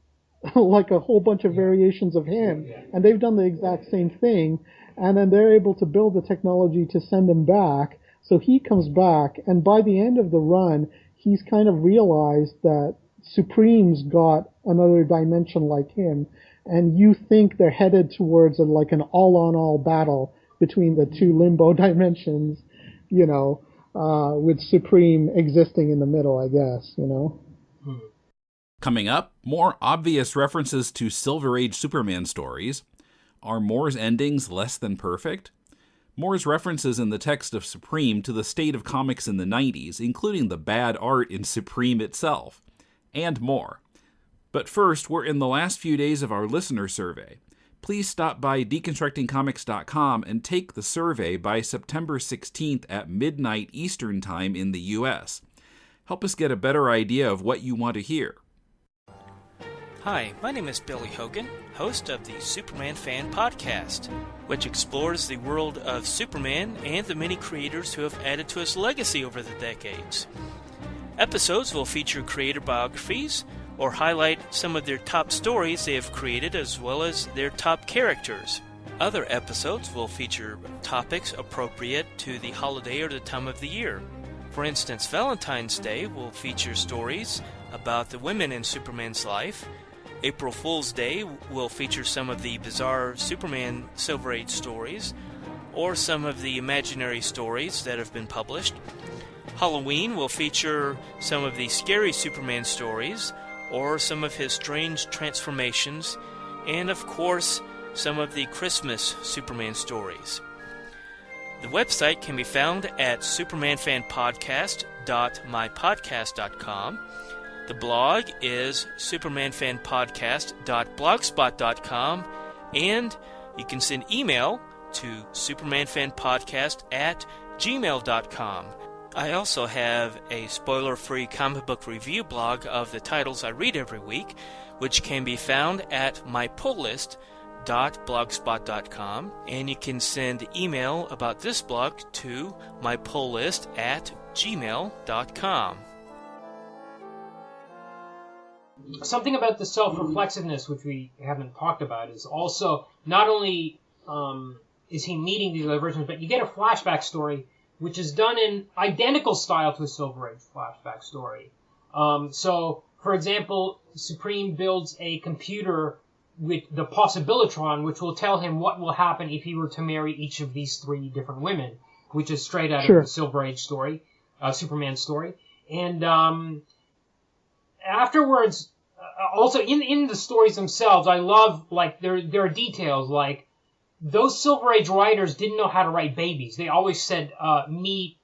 like a whole bunch of variations of him, and they've done the exact same thing, and then they're able to build the technology to send him back. So he comes back, and by the end of the run, he's kind of realized that Supreme's got another dimension like him, and you think they're headed towards like an all-on-all battle between the two limbo dimensions, with Supreme existing in the middle, I guess, Coming up, more obvious references to Silver Age Superman stories. Are Moore's endings less than perfect? Moore's references in the text of Supreme to the state of comics in the 90s, including the bad art in Supreme itself, and more. But first, we're in the last few days of our listener survey. Please stop by deconstructingcomics.com and take the survey by September 16th at midnight Eastern Time in the U.S. Help us get a better idea of what you want to hear. Hi, my name is Billy Hogan, host of the Superman Fan Podcast, which explores the world of Superman and the many creators who have added to his legacy over the decades. Episodes will feature creator biographies or highlight some of their top stories they have created as well as their top characters. Other episodes will feature topics appropriate to the holiday or the time of the year. For instance, Valentine's Day will feature stories about the women in Superman's life. April Fool's Day will feature some of the bizarre Superman Silver Age stories, or some of the imaginary stories that have been published. Halloween will feature some of the scary Superman stories, or some of his strange transformations, and of course, some of the Christmas Superman stories. The website can be found at supermanfanpodcast.mypodcast.com. The blog is supermanfanpodcast.blogspot.com, and you can send email to supermanfanpodcast@gmail.com. I also have a spoiler-free comic book review blog of the titles I read every week, which can be found at mypulllist.blogspot.com, and you can send email about this blog to mypulllist@gmail.com. Something about the self-reflexiveness, which we haven't talked about, is also not only is he meeting these other versions, but you get a flashback story which is done in identical style to a Silver Age flashback story. So, for example, Supreme builds a computer with the Possibilitron, which will tell him what will happen if he were to marry each of these three different women, which is straight out of the Silver Age story, Superman story. And afterwards, also in the stories themselves, I love, like, there are details, like, those Silver Age writers didn't know how to write babies. They always said, me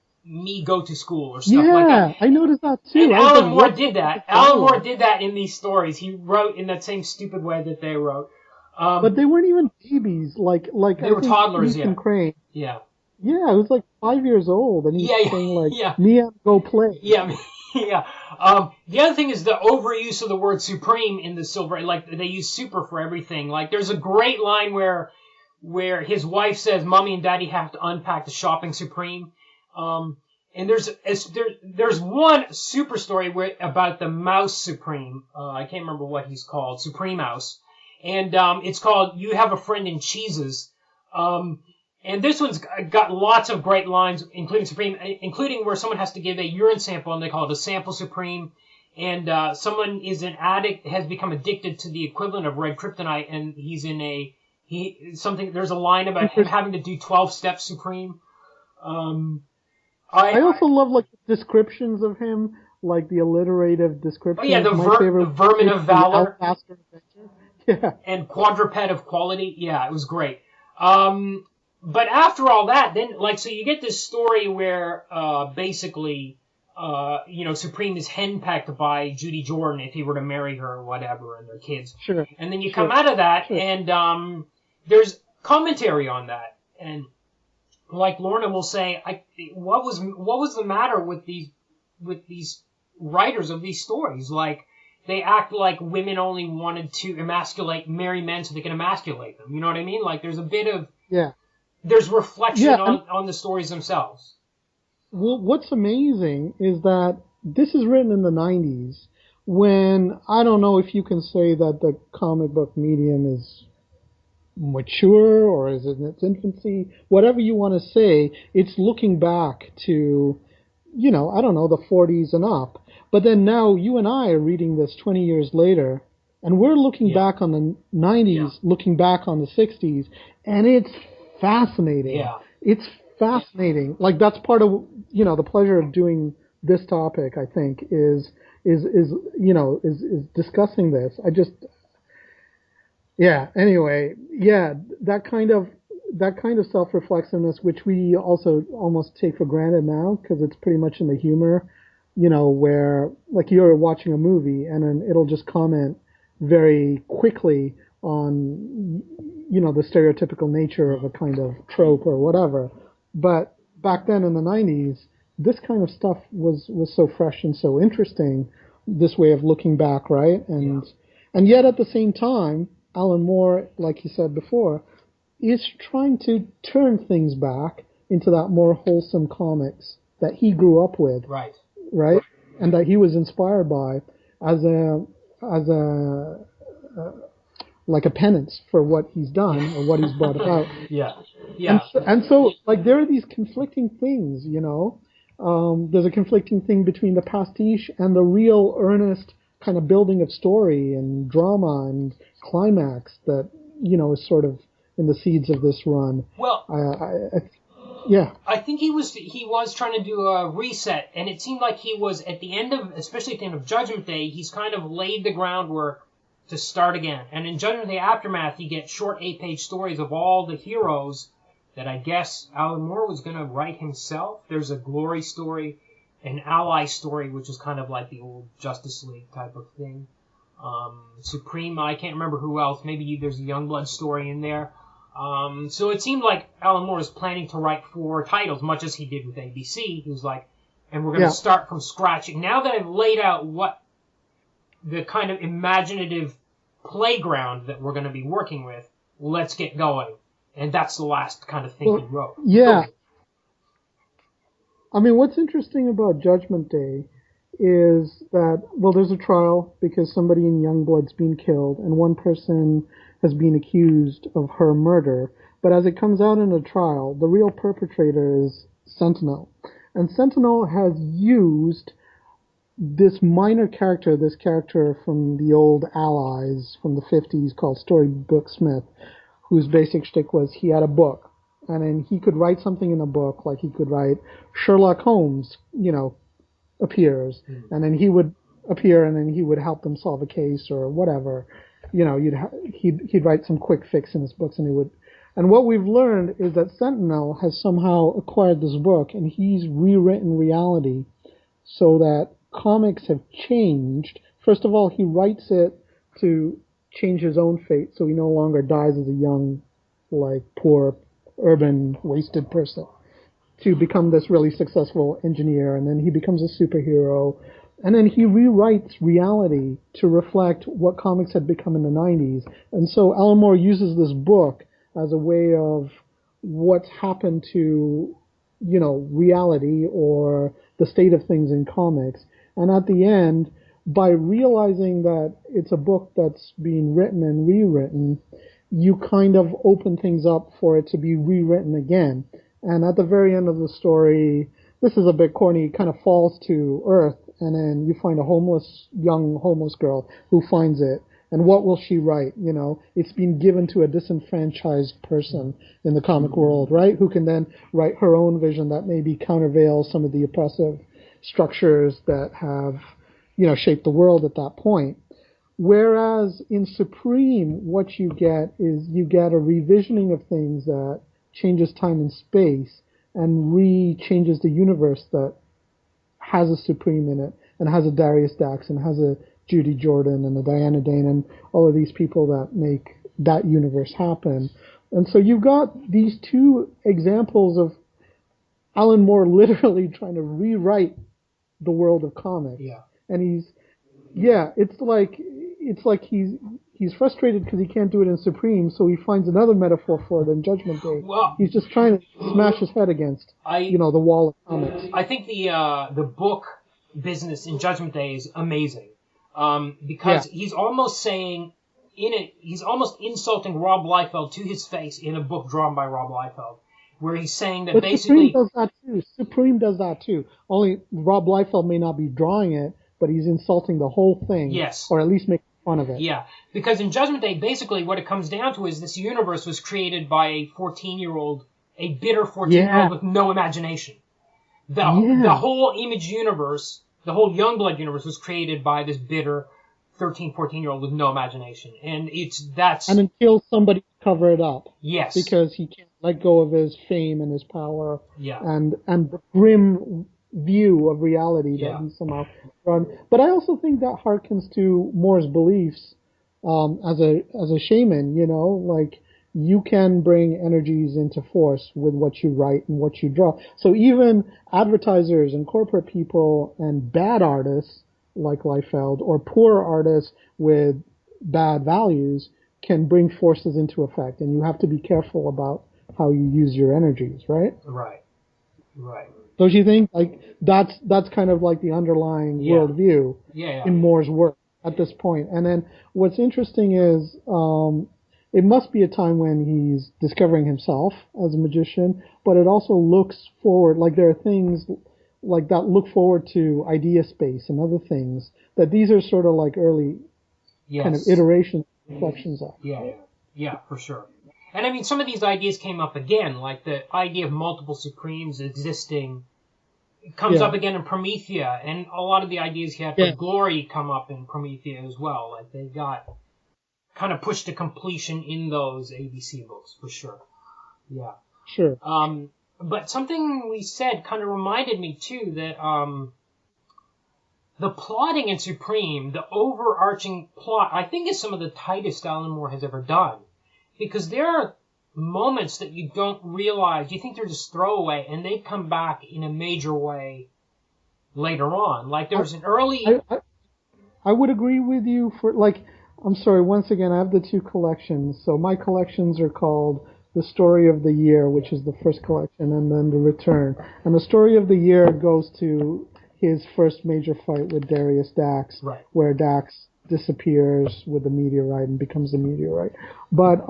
go to school or stuff like that. Yeah, I noticed that too. And Alan Moore did that. Alan Moore did that in these stories. He wrote in that same stupid way that they wrote. But they weren't even babies. Like they were toddlers, Ethan Crane. Yeah. Yeah, it was like 5 years old, and he's saying like, "Mia, go play." Yeah, Yeah. The other thing is the overuse of the word supreme in the Silver. Like they use super for everything. Like there's a great line where his wife says, "Mommy and Daddy have to unpack the shopping supreme." And there's one super story about the mouse supreme. I can't remember what he's called, Supreme Mouse, and it's called "You Have a Friend in Cheeses." And this one's got lots of great lines, including where someone has to give a urine sample, and they call it a sample supreme. And someone is an addict, has become addicted to the equivalent of red kryptonite, and there's a line about him having to do 12 steps supreme. I also love like descriptions of him, like the alliterative descriptions. Oh yeah, the vermin of valor. Alabaster, yeah. And quadruped of quality. Yeah, it was great. But after all that, then, so you get this story where, basically, Supreme is henpecked by Judy Jordan if he were to marry her or whatever, and their kids. Sure. And then you come out of that, and, there's commentary on that. And, like Lorna will say, what was the matter with these writers of these stories? Like, they act like women only wanted to marry men so they can emasculate them. You know what I mean? Like, there's a bit of... Yeah. There's reflection on the stories themselves. Well, what's amazing is that this is written in the 90s when, I don't know if you can say that the comic book medium is mature or is it in its infancy. Whatever you want to say, it's looking back to, I don't know, the 40s and up. But then now you and I are reading this 20 years later, and we're looking back on the 90s, looking back on the 60s, and it's fascinating. Yeah. It's fascinating. Like that's part of, the pleasure of doing this topic, I think, is discussing this. Anyway, that kind of self-reflexiveness, which we also almost take for granted now because it's pretty much in the humor, where like you're watching a movie and then it'll just comment very quickly on, the stereotypical nature of a kind of trope or whatever. But back then in the 90s, this kind of stuff was so fresh and so interesting, this way of looking back, right? And yet at the same time, Alan Moore, like you said before, is trying to turn things back into that more wholesome comics that he grew up with. Right. Right? And that he was inspired by as like a penance for what he's done or what he's brought about. Yeah. And so, like, there are these conflicting things, There's a conflicting thing between the pastiche and the real earnest kind of building of story and drama and climax that, is sort of in the seeds of this run. Well, I think he was trying to do a reset, and it seemed like he was especially at the end of Judgment Day, he's kind of laid the groundwork to start again. And in Judgment Day Aftermath, you get short 8-page stories of all the heroes that I guess Alan Moore was going to write himself. There's a Glory story, an Ally story, which is kind of like the old Justice League type of thing. Supreme, I can't remember who else. Maybe there's a Youngblood story in there. So it seemed like Alan Moore was planning to write 4 titles, much as he did with ABC. He was like, and we're going to start from scratch. Now that I've laid out what the kind of imaginative playground that we're going to be working with, let's get going. And that's the last kind of thing he wrote. Yeah. I mean, what's interesting about Judgment Day is that, there's a trial because somebody in Youngblood's been killed, and one person has been accused of her murder. But as it comes out in a trial, the real perpetrator is Sentinel. And Sentinel has used this minor character, this character from the old Allies from the 50s called Storybook Smith, whose basic shtick was he had a book, and then he could write something in a book, like he could write Sherlock Holmes, appears, and then he would appear, and then he would help them solve a case or whatever. He'd write some quick fix in his books, and he would. And what we've learned is that Sentinel has somehow acquired this book, and he's rewritten reality so that comics have changed. First of all, he writes it to change his own fate, so he no longer dies as a young, poor, urban, wasted person, to become this really successful engineer, and then he becomes a superhero And then he rewrites reality to reflect what comics had become in the 90s. And so Alan Moore uses this book as a way of what's happened to, reality or the state of things in comics. And at the end, by realizing that it's a book that's being written and rewritten, you kind of open things up for it to be rewritten again. And at the very end of the story, this is a bit corny, kind of falls to Earth, and then you find a young homeless girl who finds it. And what will she write? It's been given to a disenfranchised person in the comic world, right? Who can then write her own vision that maybe countervails some of the oppressive structures that have, shaped the world at that point. Whereas in Supreme, what you get is you get a revisioning of things that changes time and space and re-changes the universe that has a Supreme in it and has a Darius Dax and has a Judy Jordan and a Diana Dane and all of these people that make that universe happen. And so you've got these two examples of Alan Moore literally trying to rewrite the world of comics. Yeah. And it's like he's frustrated because he can't do it in Supreme, so he finds another metaphor for it in Judgment Day. Well, he's just trying to smash his head against, the wall of comics. I think the book business in Judgment Day is amazing. Because he's almost saying he's almost insulting Rob Liefeld to his face in a book drawn by Rob Liefeld, where he's saying that basically Supreme does that too. Only Rob Liefeld may not be drawing it, but he's insulting the whole thing. Yes. Or at least making fun of it. Yeah, because in Judgment Day, basically what it comes down to is this universe was created by a bitter 14-year-old with no imagination. The whole Image universe, the whole Youngblood universe was created by this bitter 13, 14-year-old with no imagination. And and until somebody cover it up. Yes. Because he can't let go of his fame and his power. Yeah. And the grim view of reality that he somehow run. But I also think that harkens to Moore's beliefs, as a shaman, like you can bring energies into force with what you write and what you draw. So even advertisers and corporate people and bad artists like Liefeld or poor artists with bad values can bring forces into effect, and you have to be careful about how you use your energies, right? Right. Don't you think? Like that's kind of like the underlying worldview in Moore's work at this point. And then what's interesting is it must be a time when he's discovering himself as a magician, but it also looks forward, like there are things like that look forward to idea space and other things, that these are sort of like early kind of iterations, reflections of. Yeah, for sure. And I mean, some of these ideas came up again, like the idea of multiple Supremes existing comes up again in Promethea, and a lot of the ideas he had for Glory come up in Promethea as well. Like they got kind of pushed to completion in those ABC books, for sure. Yeah. Sure. But something we said kind of reminded me, too, that the plotting in Supreme, the overarching plot, I think is some of the tightest Alan Moore has ever done. Because there are moments that you don't realize, you think they're just throwaway, and they come back in a major way later on. Like there's an early... I would agree with you I'm sorry, once again, I have the two collections. So my collections are called The Story of the Year, which is the first collection, and then The Return. And The Story of the Year goes to his first major fight with Darius Dax, where Dax disappears with the meteorite and becomes a meteorite. But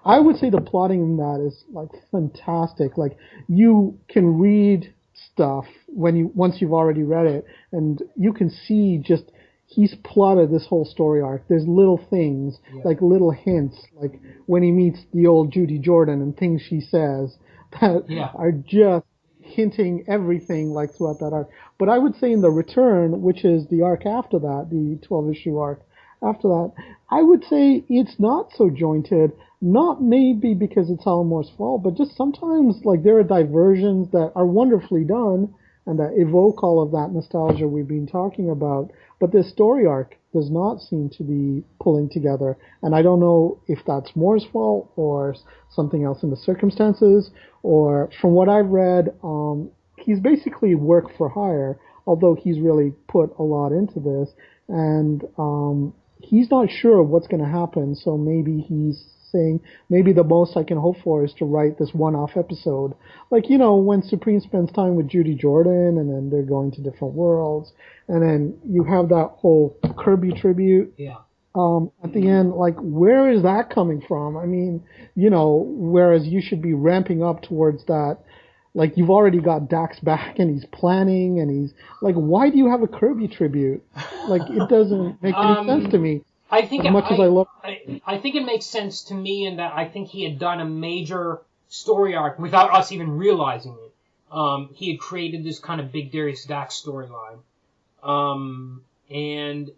I would say the plotting in that is like fantastic. Like you can read stuff once you've already read it, and you can see just he's plotted this whole story arc. There's little things, like little hints, like when he meets the old Judy Jordan and things she says that are just hinting everything like throughout that arc. But I would say in The Return, which is the arc after that, the 12-issue arc after that, I would say it's not so jointed, not maybe because it's Alan Moore's fault, but just sometimes like there are diversions that are wonderfully done and that evoke all of that nostalgia we've been talking about. But this story arc does not seem to be pulling together. And I don't know if that's Moore's fault or something else in the circumstances, or from what I've read, he's basically work for hire. although he's really put a lot into this, and he's not sure of what's going to happen, so maybe he's saying, maybe the most I can hope for is to write this one-off episode. Like, when Supreme spends time with Judy Jordan, and then they're going to different worlds, and then you have that whole Kirby tribute. Yeah. At the end, like, where is that coming from? I mean, whereas you should be ramping up towards that, like, you've already got Dax back, and he's planning, and he's, like, why do you have a Kirby tribute? Like, it doesn't make any sense to me. I think as much as I love. I think it makes sense to me in that I think he had done a major story arc without us even realizing it. He had created this kind of big Darius Dax storyline. And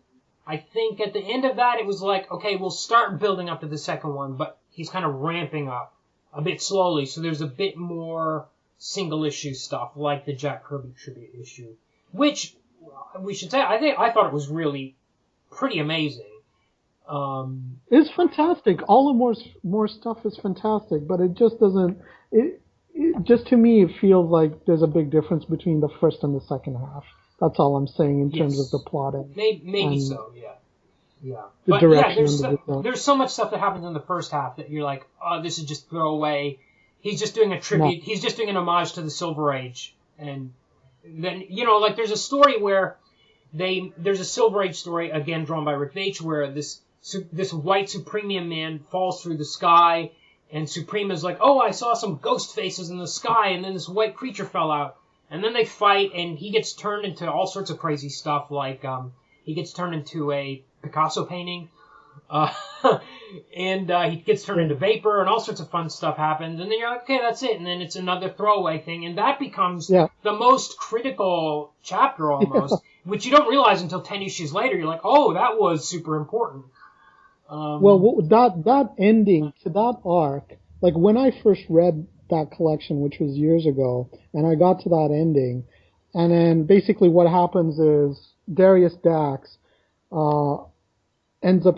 I think at the end of that, it was like, okay, we'll start building up to the second one, but he's kind of ramping up a bit slowly, so there's a bit more single issue stuff, like the Jack Kirby tribute issue, which we should say, I thought it was really pretty amazing. It's fantastic. All the more stuff is fantastic, but it just doesn't. It just, to me, it feels like there's a big difference between the first and the second half. That's all I'm saying in terms of the plotting. Maybe so, yeah. Yeah. The but direction there's so much stuff that happens in the first half that you're like, oh, this is just throwaway. He's just doing a tribute. No. He's just doing an homage to the Silver Age. And then, like there's a story where there's a Silver Age story, again drawn by Rick Veitch, where this white Supremium man falls through the sky, and Supreme is like, oh, I saw some ghost faces in the sky, and then this white creature fell out. And then they fight, and he gets turned into all sorts of crazy stuff, like he gets turned into a Picasso painting, and he gets turned into vapor, and all sorts of fun stuff happens. And then you're like, okay, that's it. And then it's another throwaway thing, and that becomes the most critical chapter almost, which you don't realize until 10 issues later. You're like, oh, that was super important. Well, that ending to that arc, like when I first read that collection, which was years ago, and I got to that ending, and then basically what happens is Darius Dax ends up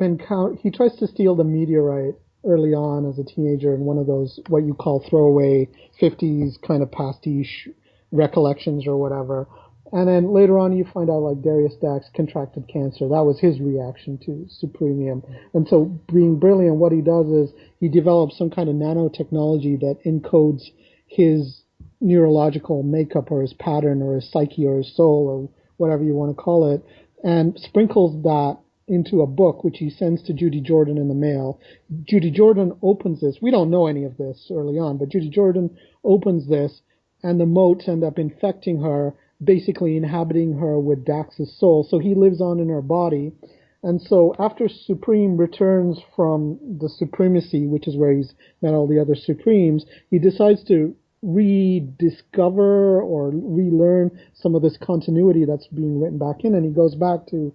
he tries to steal the meteorite early on as a teenager in one of those what you call throwaway 50s kind of pastiche recollections or whatever. And then later on you find out like Darius Dax contracted cancer. That was his reaction to supremium. And so being brilliant, what he does is he develops some kind of nanotechnology that encodes his neurological makeup or his pattern or his psyche or his soul or whatever you want to call it, and sprinkles that into a book, which he sends to Judy Jordan in the mail. Judy Jordan opens this. We don't know any of this early on, but Judy Jordan opens this, and the motes end up infecting her, basically inhabiting her with Dax's soul. So he lives on in her body. And so after Supreme returns from the Supremacy, which is where he's met all the other Supremes, he decides to rediscover or relearn some of this continuity that's being written back in. And he goes back to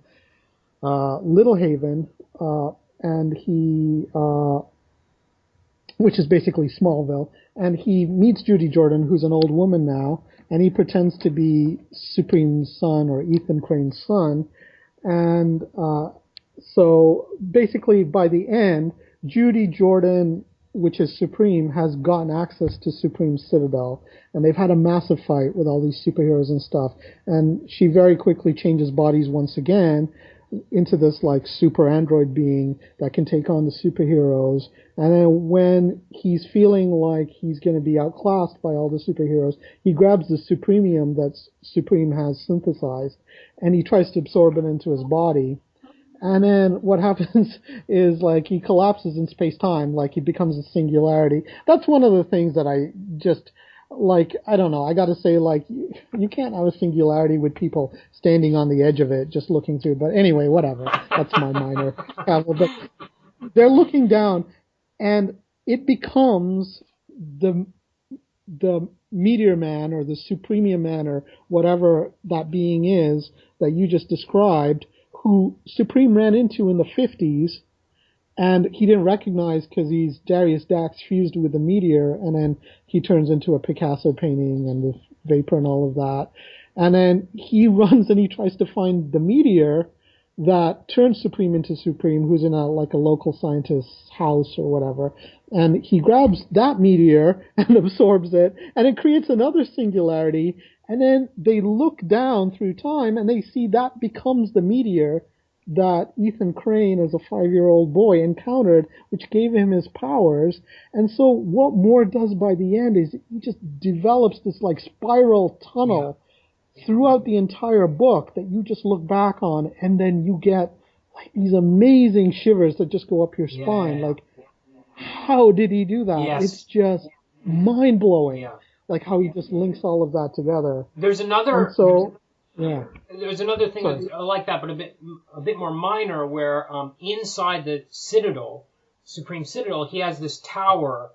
Little Haven, and he, which is basically Smallville, and he meets Judy Jordan, who's an old woman now, and he pretends to be Supreme's son or Ethan Crane's son. And so basically by the end, Judy Jordan, which is Supreme, has gotten access to Supreme's Citadel, and they've had a massive fight with all these superheroes and stuff. And she very quickly changes bodies once again into this like super android being that can take on the superheroes. And then when he's feeling like he's going to be outclassed by all the superheroes, he grabs the supremium that Supreme has synthesized, and he tries to absorb it into his body. And then what happens is like he collapses in space-time, like he becomes a singularity. That's one of the things that I just, like, I don't know, I gotta say, like, you can't have a singularity with people standing on the edge of it just looking through. But anyway, whatever. That's my minor travel. But they're looking down, and it becomes the Meteor Man or the Supremium Man or whatever that being is that you just described, who Supreme ran into in the 50s, and he didn't recognize because he's Darius Dax fused with the meteor, and then he turns into a Picasso painting and the vapor and all of that. And then he runs and he tries to find the meteor, that turns Supreme into Supreme, who's in a local scientist's house or whatever, and he grabs that meteor and absorbs it, and it creates another singularity, and then they look down through time and they see that becomes the meteor that Ethan Crane as a 5-year-old boy encountered, which gave him his powers. And so what Moore does by the end is he just develops this spiral tunnel throughout the entire book that you just look back on, and then you get these amazing shivers that just go up your spine. How did he do that? Yes. It's just mind-blowing. How he just links all of that together. There's another... And so, There's another thing like that, but a bit more minor, where inside the Citadel, Supreme Citadel, he has this tower,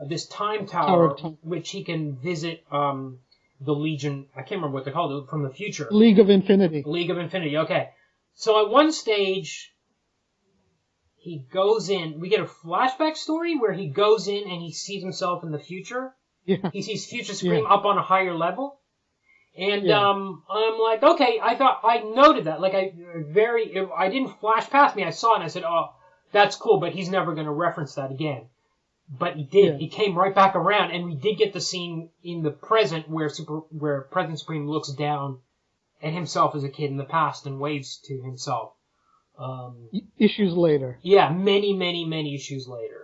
this time tower, which he can visit the Legion. I can't remember what they called it, from the future. League of Infinity. League of Infinity. Okay, so at one stage, he goes in. We get a flashback story where he goes in and he sees himself in the future. Yeah. He sees Future Supreme up on a higher level. And I'm like, okay, I noted that. I didn't flash past me. I saw it and I said, oh, that's cool, but he's never going to reference that again. But he did. Yeah. He came right back around, and we did get the scene in the present where President Supreme looks down at himself as a kid in the past and waves to himself. Issues later. Yeah, many issues later.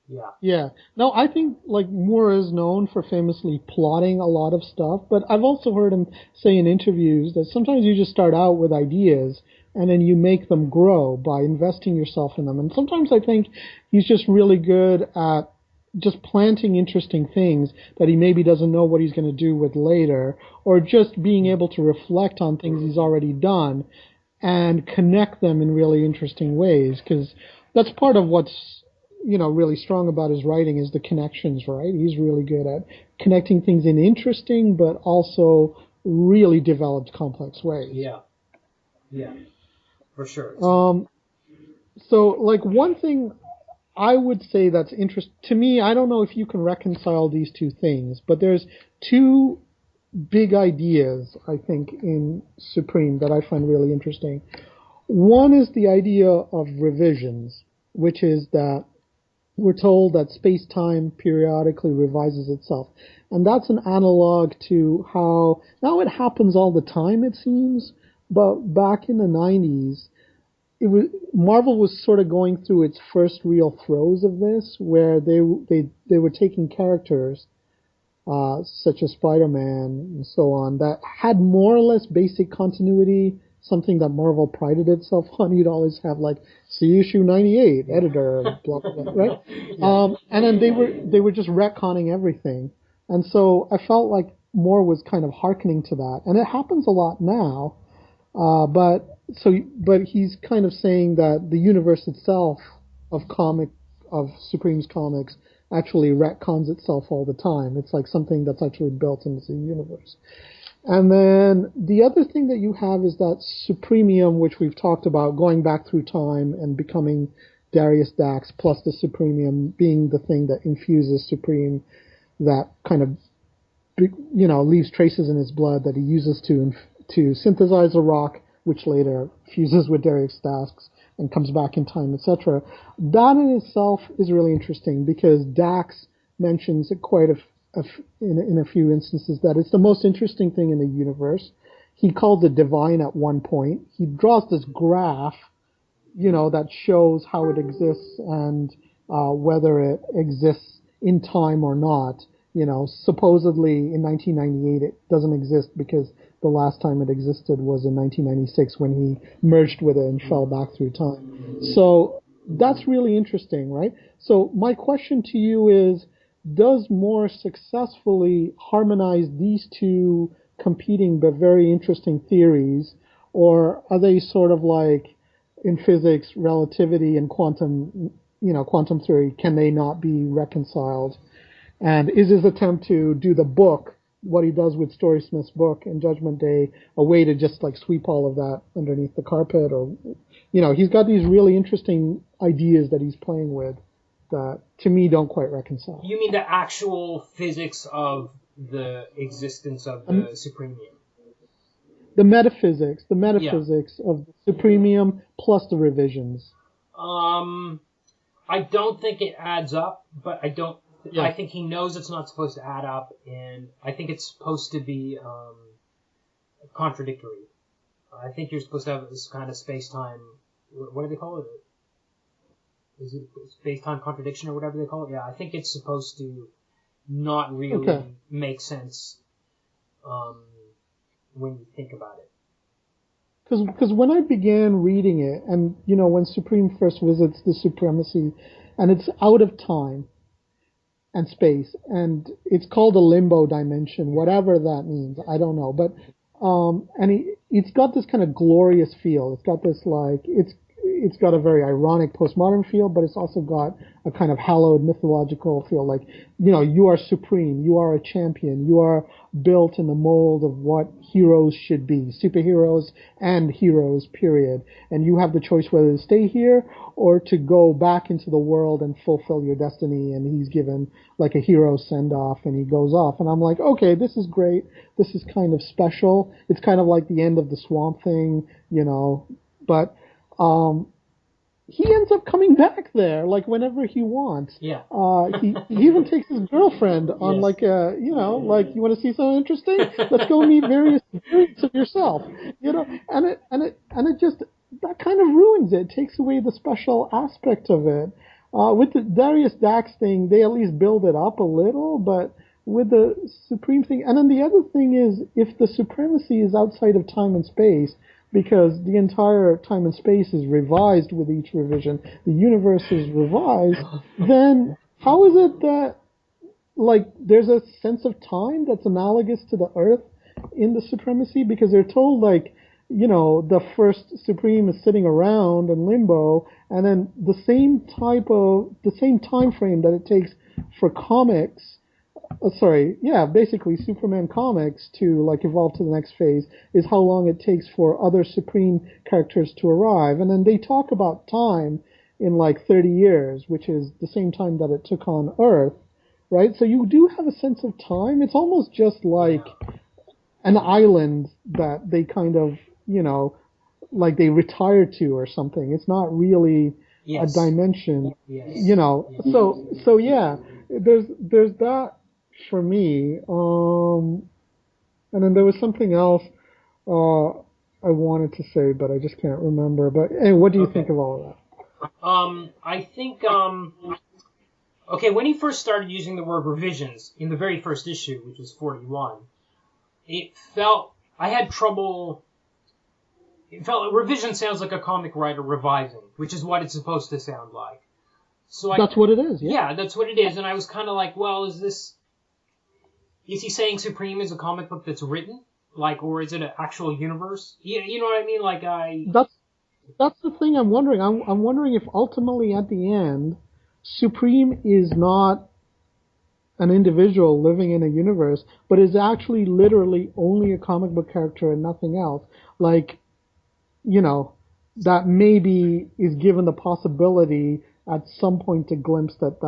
Yeah. Yeah. No, I think Moore is known for famously plotting a lot of stuff, but I've also heard him say in interviews that sometimes you just start out with ideas and then you make them grow by investing yourself in them. And sometimes I think he's just really good at just planting interesting things that he maybe doesn't know what he's going to do with later, or just being able to reflect on things he's already done and connect them in really interesting ways, because that's part of what's really strong about his writing is the connections, right? He's really good at connecting things in interesting but also really developed, complex ways. Yeah, for sure. So, one thing I would say that's interesting to me, I don't know if you can reconcile these two things, but there's two big ideas, I think, in Supreme that I find really interesting. One is the idea of revisions, which is that we're told that space-time periodically revises itself. And that's an analog to how, now it happens all the time, it seems, but back in the 90s, Marvel was sort of going through its first real throes of this, where they were taking characters, such as Spider-Man and so on, that had more or less basic continuity, something that Marvel prided itself on. You'd always have see issue 98, editor, blah, blah, blah, right? And then they were just retconning everything. And so I felt like Moore was kind of hearkening to that. And it happens a lot now. But he's kind of saying that the universe itself of Supreme's comics actually retcons itself all the time. It's like something that's actually built into the universe. And then the other thing that you have is that supremium, which we've talked about, going back through time and becoming Darius Dax, plus the supremium being the thing that infuses Supreme, that kind of, leaves traces in his blood that he uses to synthesize a rock, which later fuses with Darius Dax and comes back in time, etc. That in itself is really interesting because Dax mentions it quite in a few instances that it's the most interesting thing in the universe. He calls it divine at one point. He draws this graph, that shows how it exists and whether it exists in time or not. Supposedly in 1998 it doesn't exist because the last time it existed was in 1996 when he merged with it and fell back through time. So that's really interesting, right? So my question to you is, does Moore successfully harmonize these two competing but very interesting theories, or are they sort of like in physics, relativity and quantum theory, can they not be reconciled? And is his attempt to do the book, what he does with Story Smith's book and Judgment Day, a way to just sweep all of that underneath the carpet? Or, he's got these really interesting ideas that he's playing with that, to me, don't quite reconcile. You mean the actual physics of the existence of the supremium? The metaphysics of the supremium plus the revisions. I don't think it adds up, but I think he knows it's not supposed to add up, and I think it's supposed to be contradictory. I think you're supposed to have this kind of space-time. What do they call it? Is it space-time contradiction or whatever they call it? Yeah, I think it's supposed to not really make sense when you think about it. Because when I began reading it, and when Supreme first visits the supremacy, and it's out of time and space, and it's called a limbo dimension, whatever that means, I don't know, but and it's got this kind of glorious feel. It's got this it's got a very ironic postmodern feel, but it's also got a kind of hallowed mythological feel. Like, you are supreme, you are a champion, you are built in the mold of what heroes should be, superheroes and heroes, period. And you have the choice whether to stay here or to go back into the world and fulfill your destiny. And he's given like a hero send-off and he goes off. And I'm like, okay, this is great. This is kind of special. It's kind of like the end of the Swamp Thing, but he ends up coming back there, like whenever he wants. Yeah. He even takes his girlfriend on like you want to see something interesting? Let's go meet various variants of yourself. And it just, that kind of ruins it. It takes away the special aspect of it. With the Darius Dax thing, they at least build it up a little, but with the Supreme thing, and then the other thing is, if the supremacy is outside of time and space, because the entire time and space is revised with each revision, the universe is revised, then how is it that, like, there's a sense of time that's analogous to the Earth in the supremacy? Because they're told, like, the first Supreme is sitting around in limbo, and then the same time frame that it takes for comics, basically Superman comics to like evolve to the next phase is how long it takes for other Supreme characters to arrive. And then they talk about time in like 30 years, which is the same time that it took on Earth, right? So you do have a sense of time. It's almost just like an island that they kind of, like they retire to or something. It's not really a dimension, So yeah, there's that for me. And then there was something else I wanted to say, but I just can't remember. But hey, what do you think of all of that? I think, when he first started using the word revisions in the very first issue, which was 41, I had trouble. It felt revision sounds like a comic writer revising, which is what it's supposed to sound like. So that's what it is. Yeah, that's what it is. And I was kind of like, well, is he saying Supreme is a comic book that's written, like, or is it an actual universe? You know what I mean? Like That's the thing I'm wondering. I'm wondering if ultimately at the end, Supreme is not an individual living in a universe, but is actually literally only a comic book character and nothing else. Like, that maybe is given the possibility at some point to glimpse that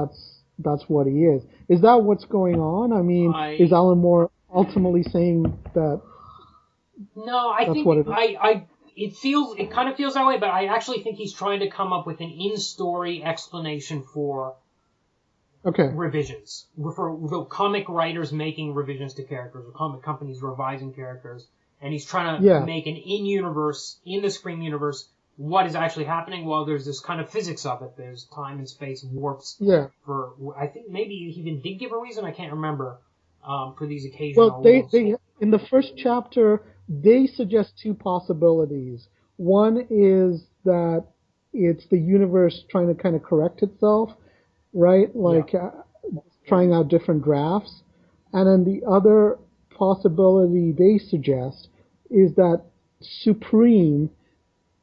that's what he is. Is that what's going on? I mean, is Alan Moore ultimately saying that? No, I think what it is? It kind of feels that way, but I actually think he's trying to come up with an in-story explanation for revisions. For the comic writers making revisions to characters, or comic companies revising characters, and he's trying to make an in the Supreme universe, what is actually happening. Well, there's this kind of physics of it. There's time and space warps. Yeah. I think maybe he even did give a reason, I can't remember, for these occasional... Well, they in the first chapter, they suggest two possibilities. One is that it's the universe trying to kind of correct itself, right? Like trying out different drafts. And then the other possibility they suggest is that Supreme,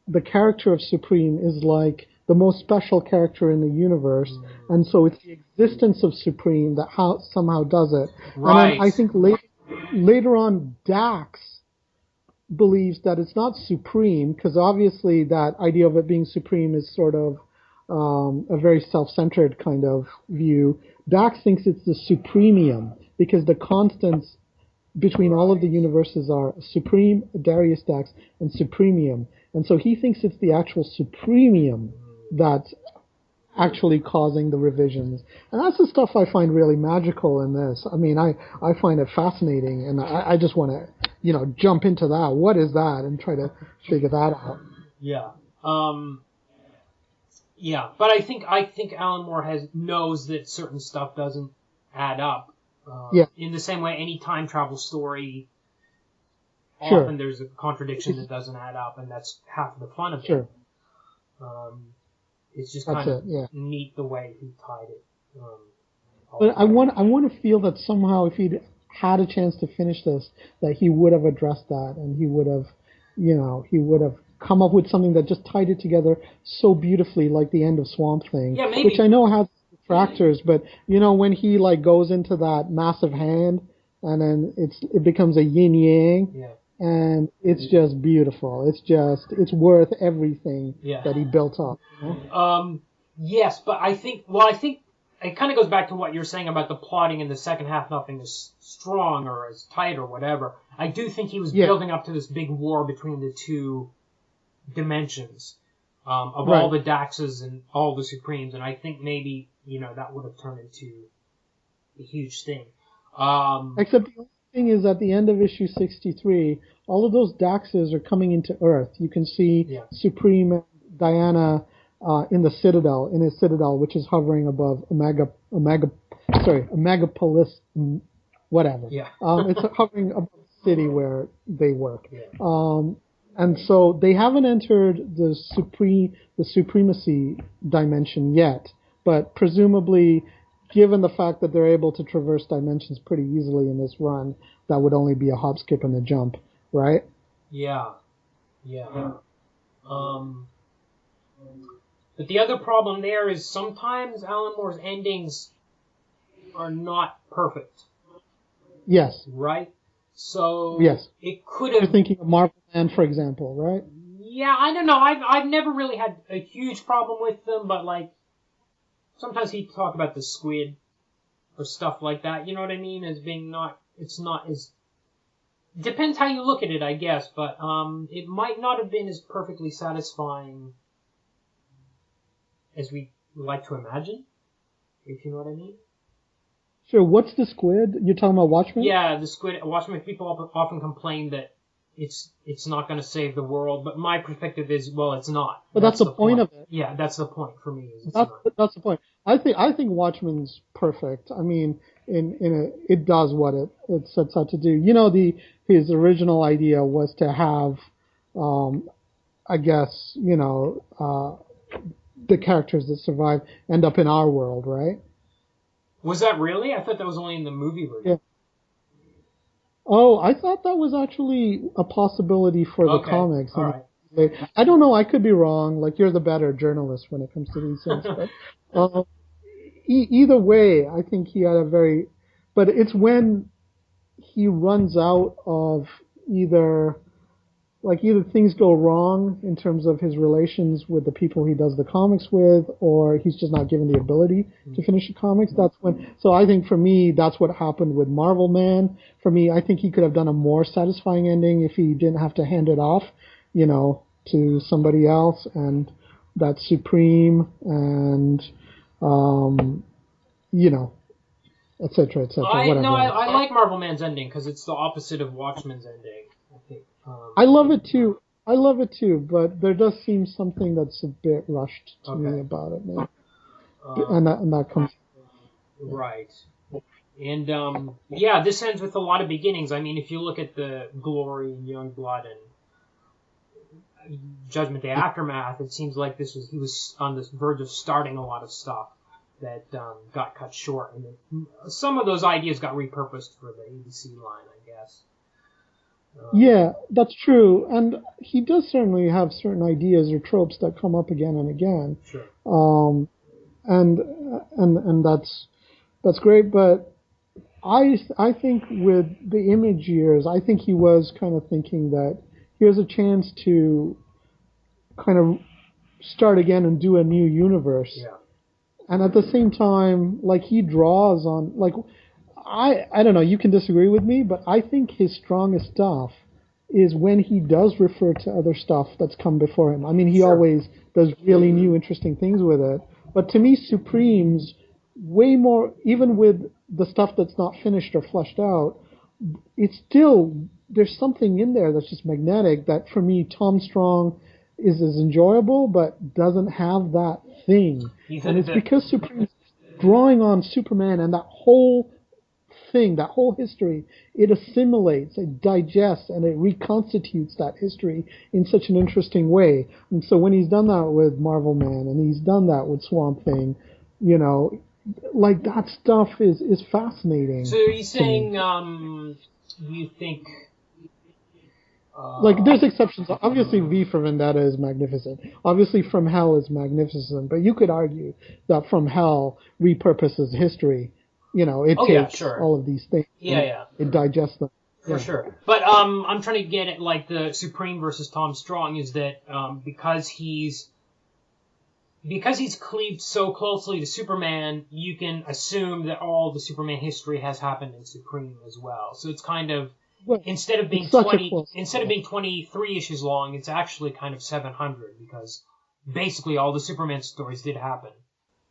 the character of Supreme, is like the most special character in the universe, and so it's the existence of Supreme that somehow does it. Right. And then I think later on, Dax believes that it's not Supreme, because obviously that idea of it being Supreme is sort of a very self-centered kind of view. Dax thinks it's the supremium, because the constants between all of the universes are Supreme, Darius Dax, and Supremium. And so he thinks it's the actual Supremium that's actually causing the revisions. And that's the stuff I find really magical in this. I mean, I find it fascinating, and I just want to, jump into that. What is that? And try to figure that out. Yeah. Yeah, but I think Alan Moore knows that certain stuff doesn't add up. In the same way, any time travel story, often there's a contradiction that doesn't add up, and that's half the fun of it. It's just kind of neat the way he tied it. But I want to feel that somehow, if he'd had a chance to finish this, that he would have addressed that, and he would have come up with something that just tied it together so beautifully, like the end of Swamp Thing, which I know has detractors, but when he goes into that massive hand, and then it becomes a yin yang, and it's just beautiful. It's worth everything that he built up. Yes, but I think it kind of goes back to what you're saying about the plotting in the second half, nothing as strong or as tight or whatever. I do think he was building up to this big war between the two dimensions of all the Daxes and all the Supremes, and I think maybe that would have turned into a huge thing. Except the only thing is, at the end of issue 63, all of those Daxes are coming into Earth. You can see Supreme and Diana in a citadel, which is hovering above a megapolis, whatever. It's hovering above the city where they work. And so they haven't entered the supremacy dimension yet, but presumably, given the fact that they're able to traverse dimensions pretty easily in this run, that would only be a hop, skip, and a jump, right? Yeah. But the other problem there is sometimes Alan Moore's endings are not perfect. Yes. Right? So it could have... You're thinking of Marvel Man, for example, right? Yeah, I don't know. I've never really had a huge problem with them, but sometimes he'd talk about the squid or stuff like that. You know what I mean? As being it's not as... Depends how you look at it, I guess, but it might not have been as perfectly satisfying as we like to imagine, if you know what I mean. Sure. What's the squid? You're talking about Watchmen? Yeah, the squid. Watchmen. People often complain that it's not going to save the world, but my perspective is, well, it's not. But that's the point of it. Yeah, that's the point for me. That's the point. I think Watchmen's perfect. I mean, it does what it sets out to do. His original idea was to have, I guess, the characters that survive end up in our world, right? Was that really? I thought that was only in the movie version. Yeah. Oh, I thought that was actually a possibility for the comics. All right. I don't know. I could be wrong. You're the better journalist when it comes to these things. But either way, I think he had but it's when he runs out of either things go wrong in terms of his relations with the people he does the comics with, or he's just not given the ability to finish the comics. That's when. So I think for me, that's what happened with Marvel Man. For me, I think he could have done a more satisfying ending if he didn't have to hand it off, to somebody else, and that's Supreme and, et cetera, et cetera. I like Marvel Man's ending because it's the opposite of Watchmen's ending, I think. I love it too, but there does seem something that's a bit rushed to me about it, man. And that comes... Right. And, this ends with a lot of beginnings. I mean, if you look at the Glory and Youngblood and Judgment Day Aftermath, it seems like he was on the verge of starting a lot of stuff that got cut short. And some of those ideas got repurposed for the ABC line, I guess. Yeah, that's true, and he does certainly have certain ideas or tropes that come up again and again. Sure. And that's great, but I think with the Image years, I think he was kind of thinking that here's a chance to kind of start again and do a new universe. Yeah. And at the same time, he draws on I don't know, you can disagree with me, but I think his strongest stuff is when he does refer to other stuff that's come before him. I mean, he always does really new, interesting things with it. But to me, Supreme's way more, even with the stuff that's not finished or fleshed out, it's still, there's something in there that's just magnetic that, for me, Tom Strong is as enjoyable, but doesn't have that thing. And it's because Supreme's drawing on Superman and that whole thing, that whole history, it assimilates, it digests, and it reconstitutes that history in such an interesting way. And so when he's done that with Marvel Man and he's done that with Swamp Thing, you know, like that stuff is fascinating. So are you saying you think like there's exceptions. Obviously V for Vendetta is magnificent. Obviously From Hell is magnificent, but you could argue that From Hell repurposes history. You know, it takes all of these things. It digests them. For sure. But I'm trying to get at like the Supreme versus Tom Strong is that because he's cleaved so closely to Superman, you can assume that all the Superman history has happened in Supreme as well. So it's kind of instead of being 23 issues long, it's actually kind of 700 because basically all the Superman stories did happen.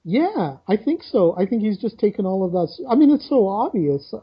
Yeah, I think so. I think he's just taken all of that. I mean, it's so obvious.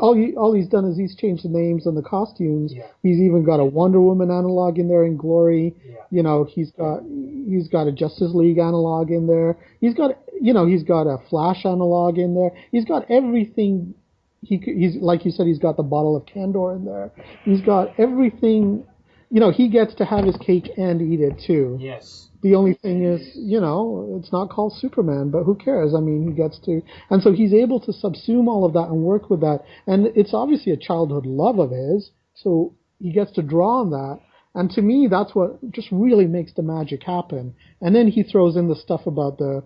All he's done is he's changed the names and the costumes. Yeah. He's even got a Wonder Woman analog in there in Glory. Yeah. You know, he's got a Justice League analog in there. He's got a Flash analog in there. He's got everything. He's like you said, he's got the bottle of Candor in there. He's got everything. You know, he gets to have his cake and eat it too. Yes. The only thing is, you know, it's not called Superman, but who cares? I mean, he gets to... And so he's able to subsume all of that and work with that. And it's obviously a childhood love of his, so he gets to draw on that. And to me, that's what just really makes the magic happen. And then he throws in the stuff about the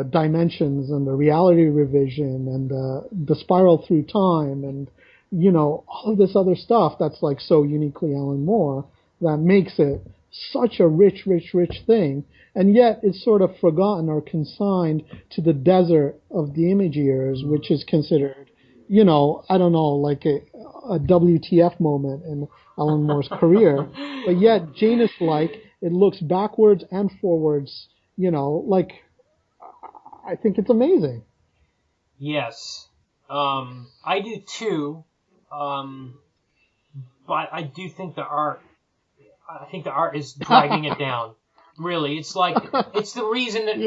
dimensions and the reality revision and the spiral through time and, you know, all of this other stuff that's like so uniquely Alan Moore that makes it such a rich thing, and yet it's sort of forgotten or consigned to the desert of the Imagiers, which is considered, you know, I don't know, like a WTF moment in Alan Moore's career. But yet, Janus-like, it looks backwards and forwards, you know, like, I think it's amazing. Yes. I do too, but I do think the art is dragging it down. Really, it's like it's the reason that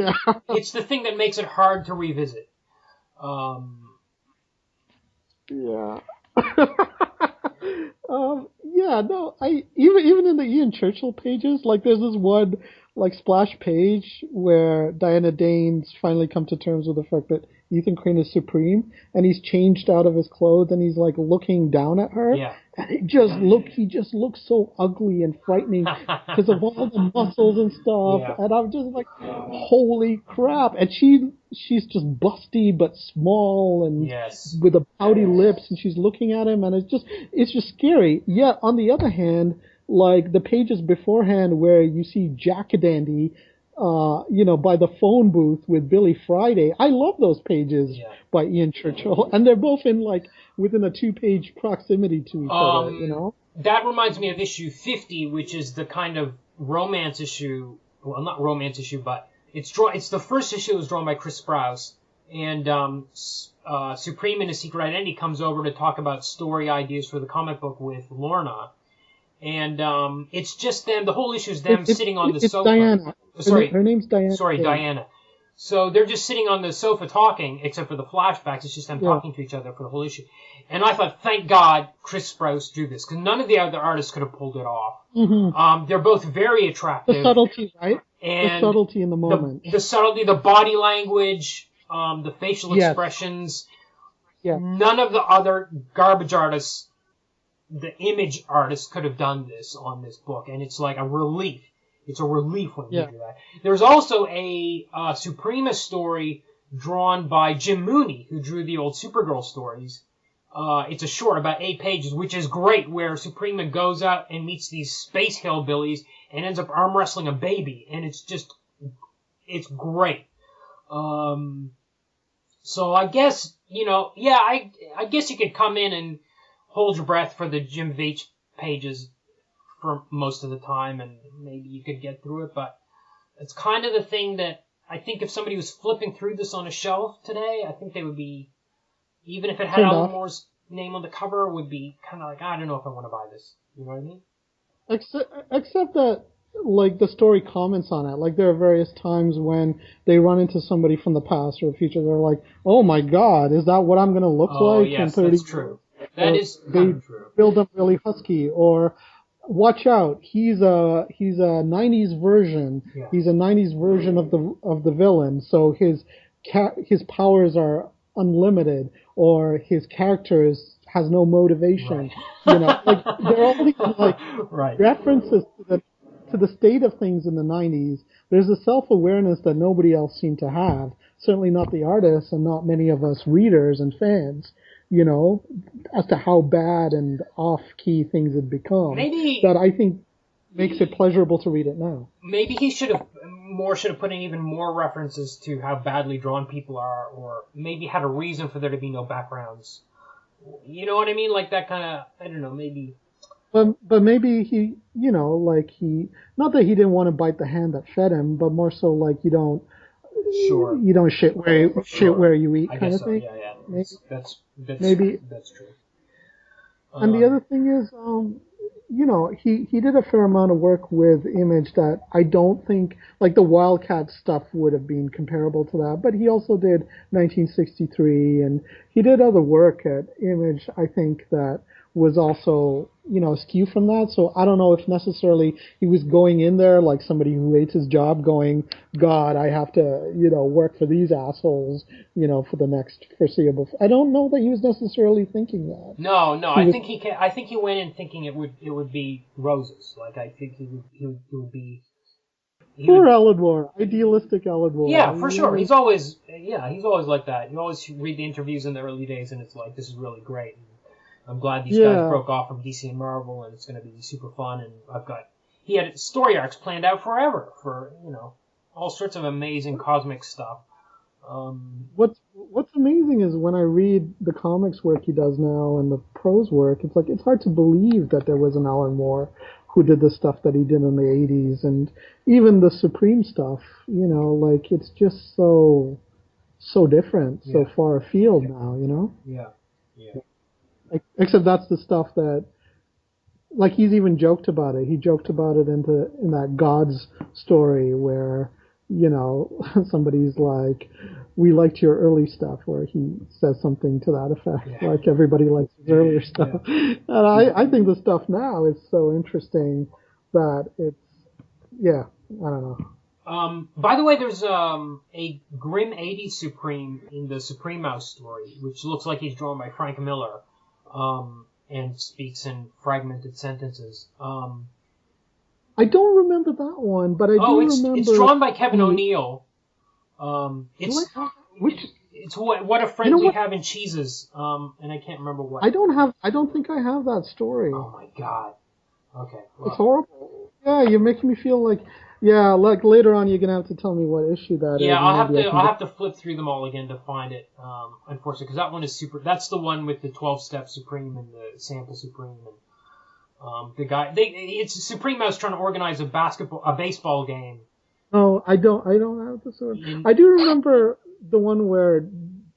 it's the thing that makes it hard to revisit. Even in the Ian Churchill pages, like there's this one like splash page where Diana Dane's finally come to terms with the fact that Ethan Crane is Supreme, and he's changed out of his clothes, and he's like looking down at her. Yeah. And he just looks so ugly and frightening because of all the muscles and stuff. Yeah. And I'm just like, holy crap! And she's just busty but small and with a pouty lips, and she's looking at him, and it's just scary. Yet on the other hand, like the pages beforehand where you see Jack-a-Dandy, you know, by the phone booth with Billy Friday. I love those pages by Ian Churchill, and they're both in like within a 2-page proximity to each other. You know, that reminds me of issue 50, which is the kind of romance issue. Well, not romance issue, but it's the first issue was drawn by Chris Sprouse, and Supreme in a Secret Identity comes over to talk about story ideas for the comic book with Lorna. And it's just them. The whole issue is them sitting on the sofa. Diana. Her name's Diana. Sorry, Diana. So they're just sitting on the sofa talking, except for the flashbacks. It's just them talking to each other for the whole issue. And I thought, thank God Chris Sprouse drew this, because none of the other artists could have pulled it off. Mm-hmm. They're both very attractive. The subtlety, right? And the subtlety in the moment. The subtlety, the body language, the facial expressions. Yeah. None of the other garbage artists, the image artists, could have done this on this book, and it's like a relief. It's a relief when you do that. There's also a Suprema story drawn by Jim Mooney, who drew the old Supergirl stories. It's a short, about 8 pages, which is great, where Suprema goes out and meets these space hillbillies and ends up arm wrestling a baby, and it's great. So I guess I guess you could come in and hold your breath for the Jim Veitch pages for most of the time, and maybe you could get through it, but it's kind of the thing that I think if somebody was flipping through this on a shelf today, I think they would be, even if it had Alan Moore's name on the cover, would be kind of like, I don't know if I want to buy this. You know what I mean? Except that, like, the story comments on it. Like, there are various times when they run into somebody from the past or the future. They're like, "Oh my God, is that what I'm going to look like in 30 that's true. That is kind of true. Build up really husky." Or, watch out, he's a 90s version. Yeah. He's a 90s version of the villain. So his powers are unlimited, or his character has no motivation. Right. Like, there are all these references to the state of things in the 90s. There's a self-awareness that nobody else seemed to have. Certainly not the artists and not many of us readers and fans, as to how bad and off-key things had become. Maybe that I think makes it pleasurable to read it now. Maybe he should have put in even more references to how badly drawn people are, or maybe had a reason for there to be no backgrounds. You know what I mean? Like that kind of, I don't know, maybe. But maybe he, not that he didn't want to bite the hand that fed him, but more so like you don't shit where you eat kind of thing. Yeah. Maybe that's true. And the other thing is, he did a fair amount of work with Image that I don't think, like the Wildcat stuff would have been comparable to that, but he also did 1963, and he did other work at Image, I think, that was also, askew from that. So I don't know if necessarily he was going in there like somebody who hates his job going, God, I have to, work for these assholes, for the next foreseeable. I don't know that he was necessarily thinking that. No, I think he went in thinking it would be roses. Like I think he would be. Poor Elidor, idealistic Elidor. Yeah, for sure. He's always like that. You always read the interviews in the early days, and it's like, this is really great. I'm glad these guys broke off from DC and Marvel, and it's going to be super fun. And he had story arcs planned out forever for all sorts of amazing cosmic stuff. What's amazing is when I read the comics work he does now and the prose work, it's like it's hard to believe that there was an Alan Moore who did the stuff that he did in the 80s, and even the Supreme stuff. Like it's just so different, so far afield now. Yeah. Except that's the stuff that, like, he's even joked about it. He joked about it in that Gods story where, somebody's like, we liked your early stuff, where he says something to that effect, like everybody likes his earlier stuff. Yeah. And I think the stuff now is so interesting that it's, I don't know. By the way, there's a grim 80s Supreme in the Supreme Mouse story, which looks like he's drawn by Frank Miller. And speaks in fragmented sentences. I don't remember that one, but I do remember. It's drawn by Kevin O'Neill. It's what a friend we have in cheeses. And I can't remember what. I don't think I have that story. Oh my God. Okay. Well. It's horrible. Yeah, you're making me feel like. Yeah, like later on, you're gonna have to tell me what issue that is. Yeah, I'll have to flip through them all again to find it. Unfortunately, because that one is super. That's the one with the 12-step Supreme and the sample Supreme, and the guy. It's Supreme Mouse trying to organize a baseball game. Oh, I don't have the sort. I do remember the one where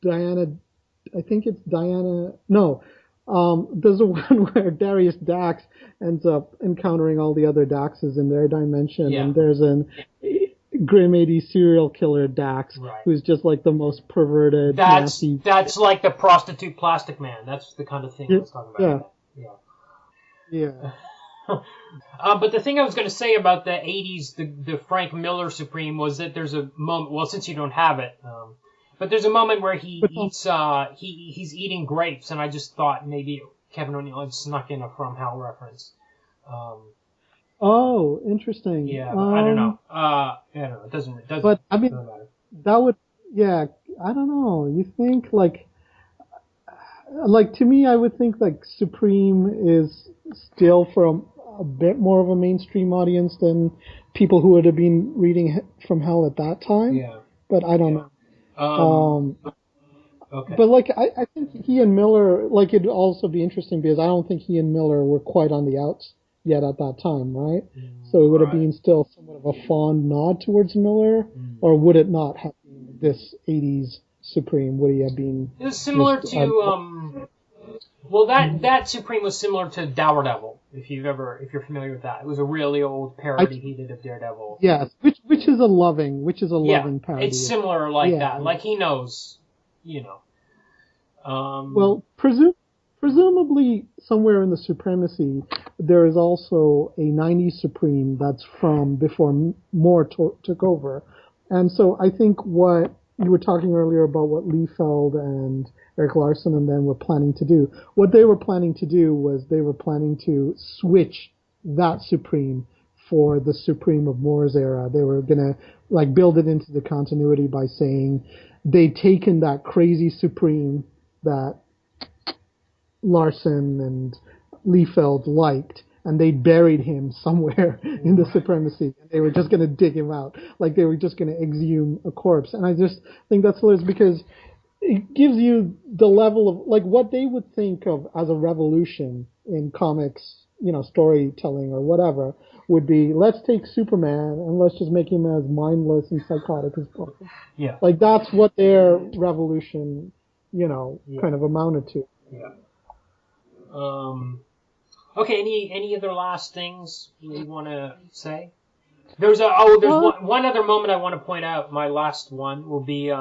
Diana. I think it's Diana. No. There's a one where Darius Dax ends up encountering all the other Daxes in their dimension, and there's an grim 80s serial killer Dax who's just like the most perverted, nasty. That's like the prostitute Plastic Man. That's the kind of thing I was talking about. Yeah. But the thing I was going to say about the 80s, the Frank Miller Supreme, was that there's a moment. Well, since you don't have it. But there's a moment where he eats, he's eating grapes, and I just thought maybe Kevin O'Neill had snuck in a From Hell reference. Oh, interesting. Yeah, I don't know. I don't know. It doesn't. But I mean, matter. That would. Yeah, I don't know. You think like to me, I would think like Supreme is still for a bit more of a mainstream audience than people who would have been reading From Hell at that time. Yeah. But I don't know. Okay. But like I think he and Miller, like it'd also be interesting because I don't think he and Miller were quite on the outs yet at that time, right? So it would have been still somewhat of a fond nod towards Miller, or would it not have been this 80s Supreme? Would he have been? It was similar to well, that Supreme was similar to Dour Devil, if you're familiar with that. It was a really old parody he did of Daredevil. Yes, which is a loving parody. It's similar like that. Like he knows, Well, presumably somewhere in the Supremacy, there is also a 90s Supreme that's from before Moore took over. And so I think what you were talking earlier about what Liefeld and Eric Larson and them were planning to do, what they were planning to do was they were planning to switch that Supreme for the Supreme of Moore's era. They were going to like build it into the continuity by saying they'd taken that crazy Supreme that Larson and Liefeld liked, and they buried him somewhere in the Supremacy, and they were just going to dig him out, like they were just going to exhume a corpse. And I just think that's hilarious because it gives you the level of like what they would think of as a revolution in comics, storytelling or whatever, would be let's take Superman and let's just make him as mindless and psychotic as possible. Yeah. Like that's what their revolution, kind of amounted to. Yeah. Okay. Any other last things you want to say? There's one other moment I want to point out. My last one will be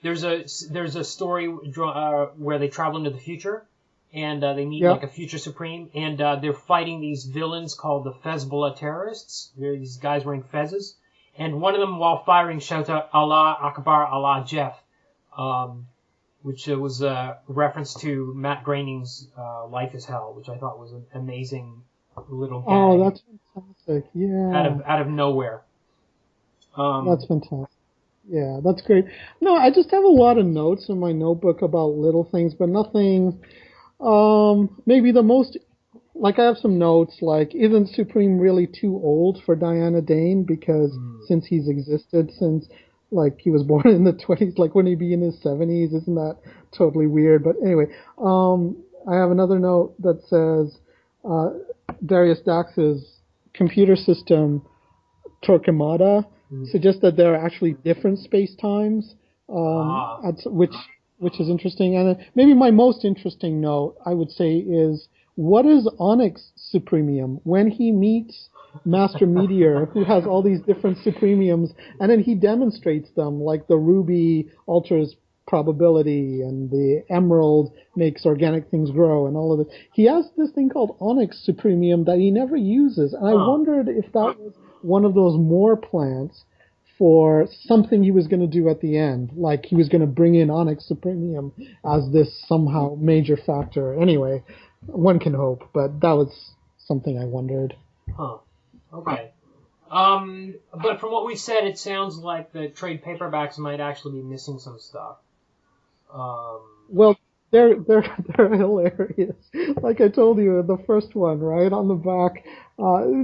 there's a story where they travel into the future and they meet like a future Supreme and they're fighting these villains called the Fezbollah terrorists. They're these guys wearing fezzes, and one of them while firing shouts out Allah Akbar, Allah Jeff. Which was a reference to Matt Groening's Life is Hell, which I thought was an amazing little gag. Oh, that's fantastic! Yeah, out of nowhere. That's fantastic. Yeah, that's great. No, I just have a lot of notes in my notebook about little things, but nothing. Maybe the most, like I have some notes like, isn't Supreme really too old for Diana Dane? Because since he's existed since. Like, he was born in the 20s, like, wouldn't he be in his 70s? Isn't that totally weird? But anyway, I have another note that says, Darius Dax's computer system, Torquemada, suggests that there are actually different space-times, which is interesting. And maybe my most interesting note, I would say, is, what is Onyx Supremium? When he meets Master Meteor, who has all these different supremiums, and then he demonstrates them, like the ruby alters probability, and the emerald makes organic things grow, and all of it. He has this thing called Onyx Supremium that he never uses, and I wondered if that was one of those Moore plants for something he was going to do at the end, like he was going to bring in Onyx Supremium as this somehow major factor. Anyway, one can hope, but that was something I wondered. Huh. Okay. But from what we said, it sounds like the trade paperbacks might actually be missing some stuff. Well, they're hilarious. Like I told you, the first one, right, on the back,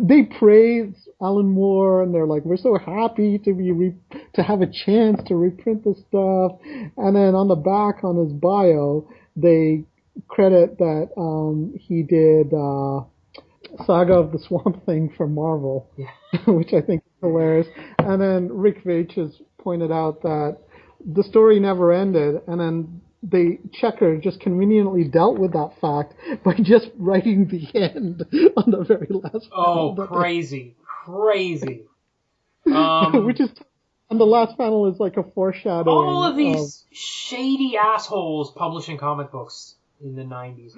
they praise Alan Moore, and they're like, we're so happy to have a chance to reprint this stuff. And then on the back, on his bio, they credit that he did Saga of the Swamp Thing for Marvel, which I think is hilarious. And then Rick Veitch has pointed out that the story never ended, and then Checker just conveniently dealt with that fact by just writing the end on the very last panel. Oh, crazy. Which is, and the last panel is like a foreshadowing. All of these shady assholes publishing comic books in the 90s.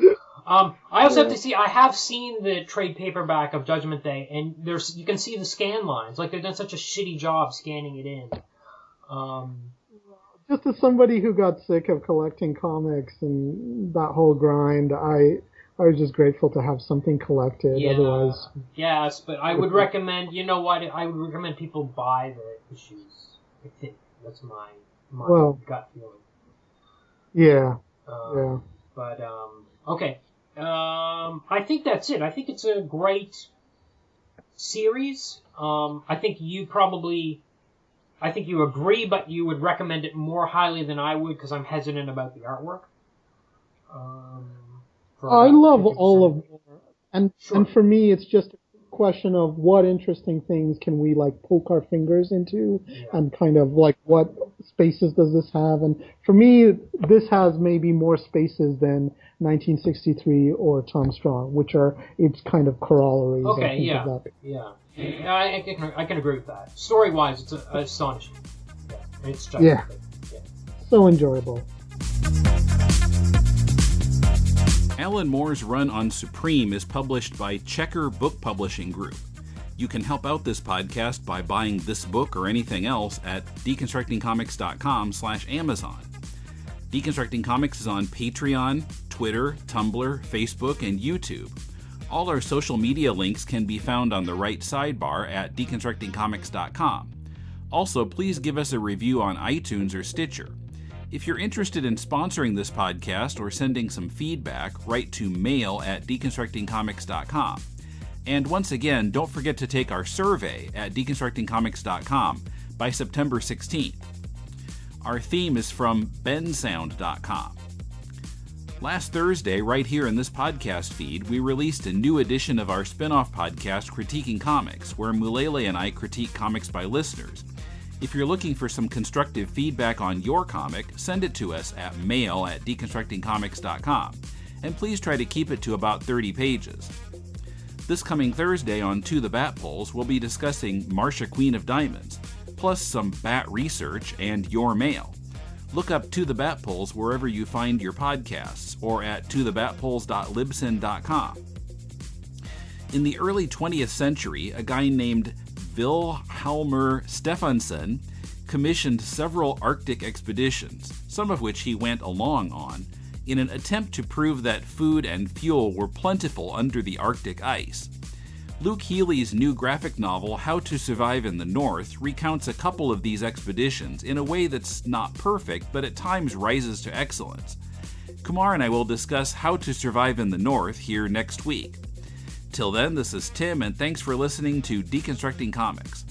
I also have to see, I have seen the trade paperback of Judgment Day, and you can see the scan lines. Like, they've done such a shitty job scanning it in. Just as somebody who got sick of collecting comics and that whole grind, I was just grateful to have something collected. Yeah, otherwise, yes, but I would recommend, you know what, I would recommend people buy the issues. I think that's my gut feeling. Yeah. But, okay. I think that's it. I think it's a great series. I think you probably I think you agree, but you would recommend it more highly than I would because I'm hesitant about the artwork. I love all of Moore, and Sure. and for me, it's just a question of what interesting things can we like poke our fingers into, and kind of like what spaces does this have? And for me, this has maybe more spaces than 1963 or Tom Straw, which are its kind of corollaries. I Okay, think, yeah, of that. yeah. I can agree with that. Story-wise, it's astonishing. Yeah, it's just Yeah. So enjoyable. Alan Moore's run on Supreme is published by Checker Book Publishing Group. You can help out this podcast by buying this book or anything else at deconstructingcomics.com/Amazon. Deconstructing Comics is on Patreon, Twitter, Tumblr, Facebook, and YouTube. All our social media links can be found on the right sidebar at deconstructingcomics.com. Also, please give us a review on iTunes or Stitcher. If you're interested in sponsoring this podcast or sending some feedback, write to mail@deconstructingcomics.com. And once again, don't forget to take our survey at deconstructingcomics.com by September 16th. Our theme is from bensound.com. Last Thursday, right here in this podcast feed, we released a new edition of our spin-off podcast, Critiquing Comics, where Mulele and I critique comics by listeners. If you're looking for some constructive feedback on your comic, send it to us at mail@deconstructingcomics.com, and please try to keep it to about 30 pages. This coming Thursday on To the Bat Polls, we'll be discussing Marcia Queen of Diamonds, plus some bat research and your mail. Look up To the Bat Polls wherever you find your podcasts, or at tothebatpolls.libsyn.com. In the early 20th century, a guy named Vilhjalmur Stefansson commissioned several Arctic expeditions, some of which he went along on, in an attempt to prove that food and fuel were plentiful under the Arctic ice. Luke Healy's new graphic novel, How to Survive in the North, recounts a couple of these expeditions in a way that's not perfect, but at times rises to excellence. Kumar and I will discuss How to Survive in the North here next week. Till then, this is Tim, and thanks for listening to Deconstructing Comics.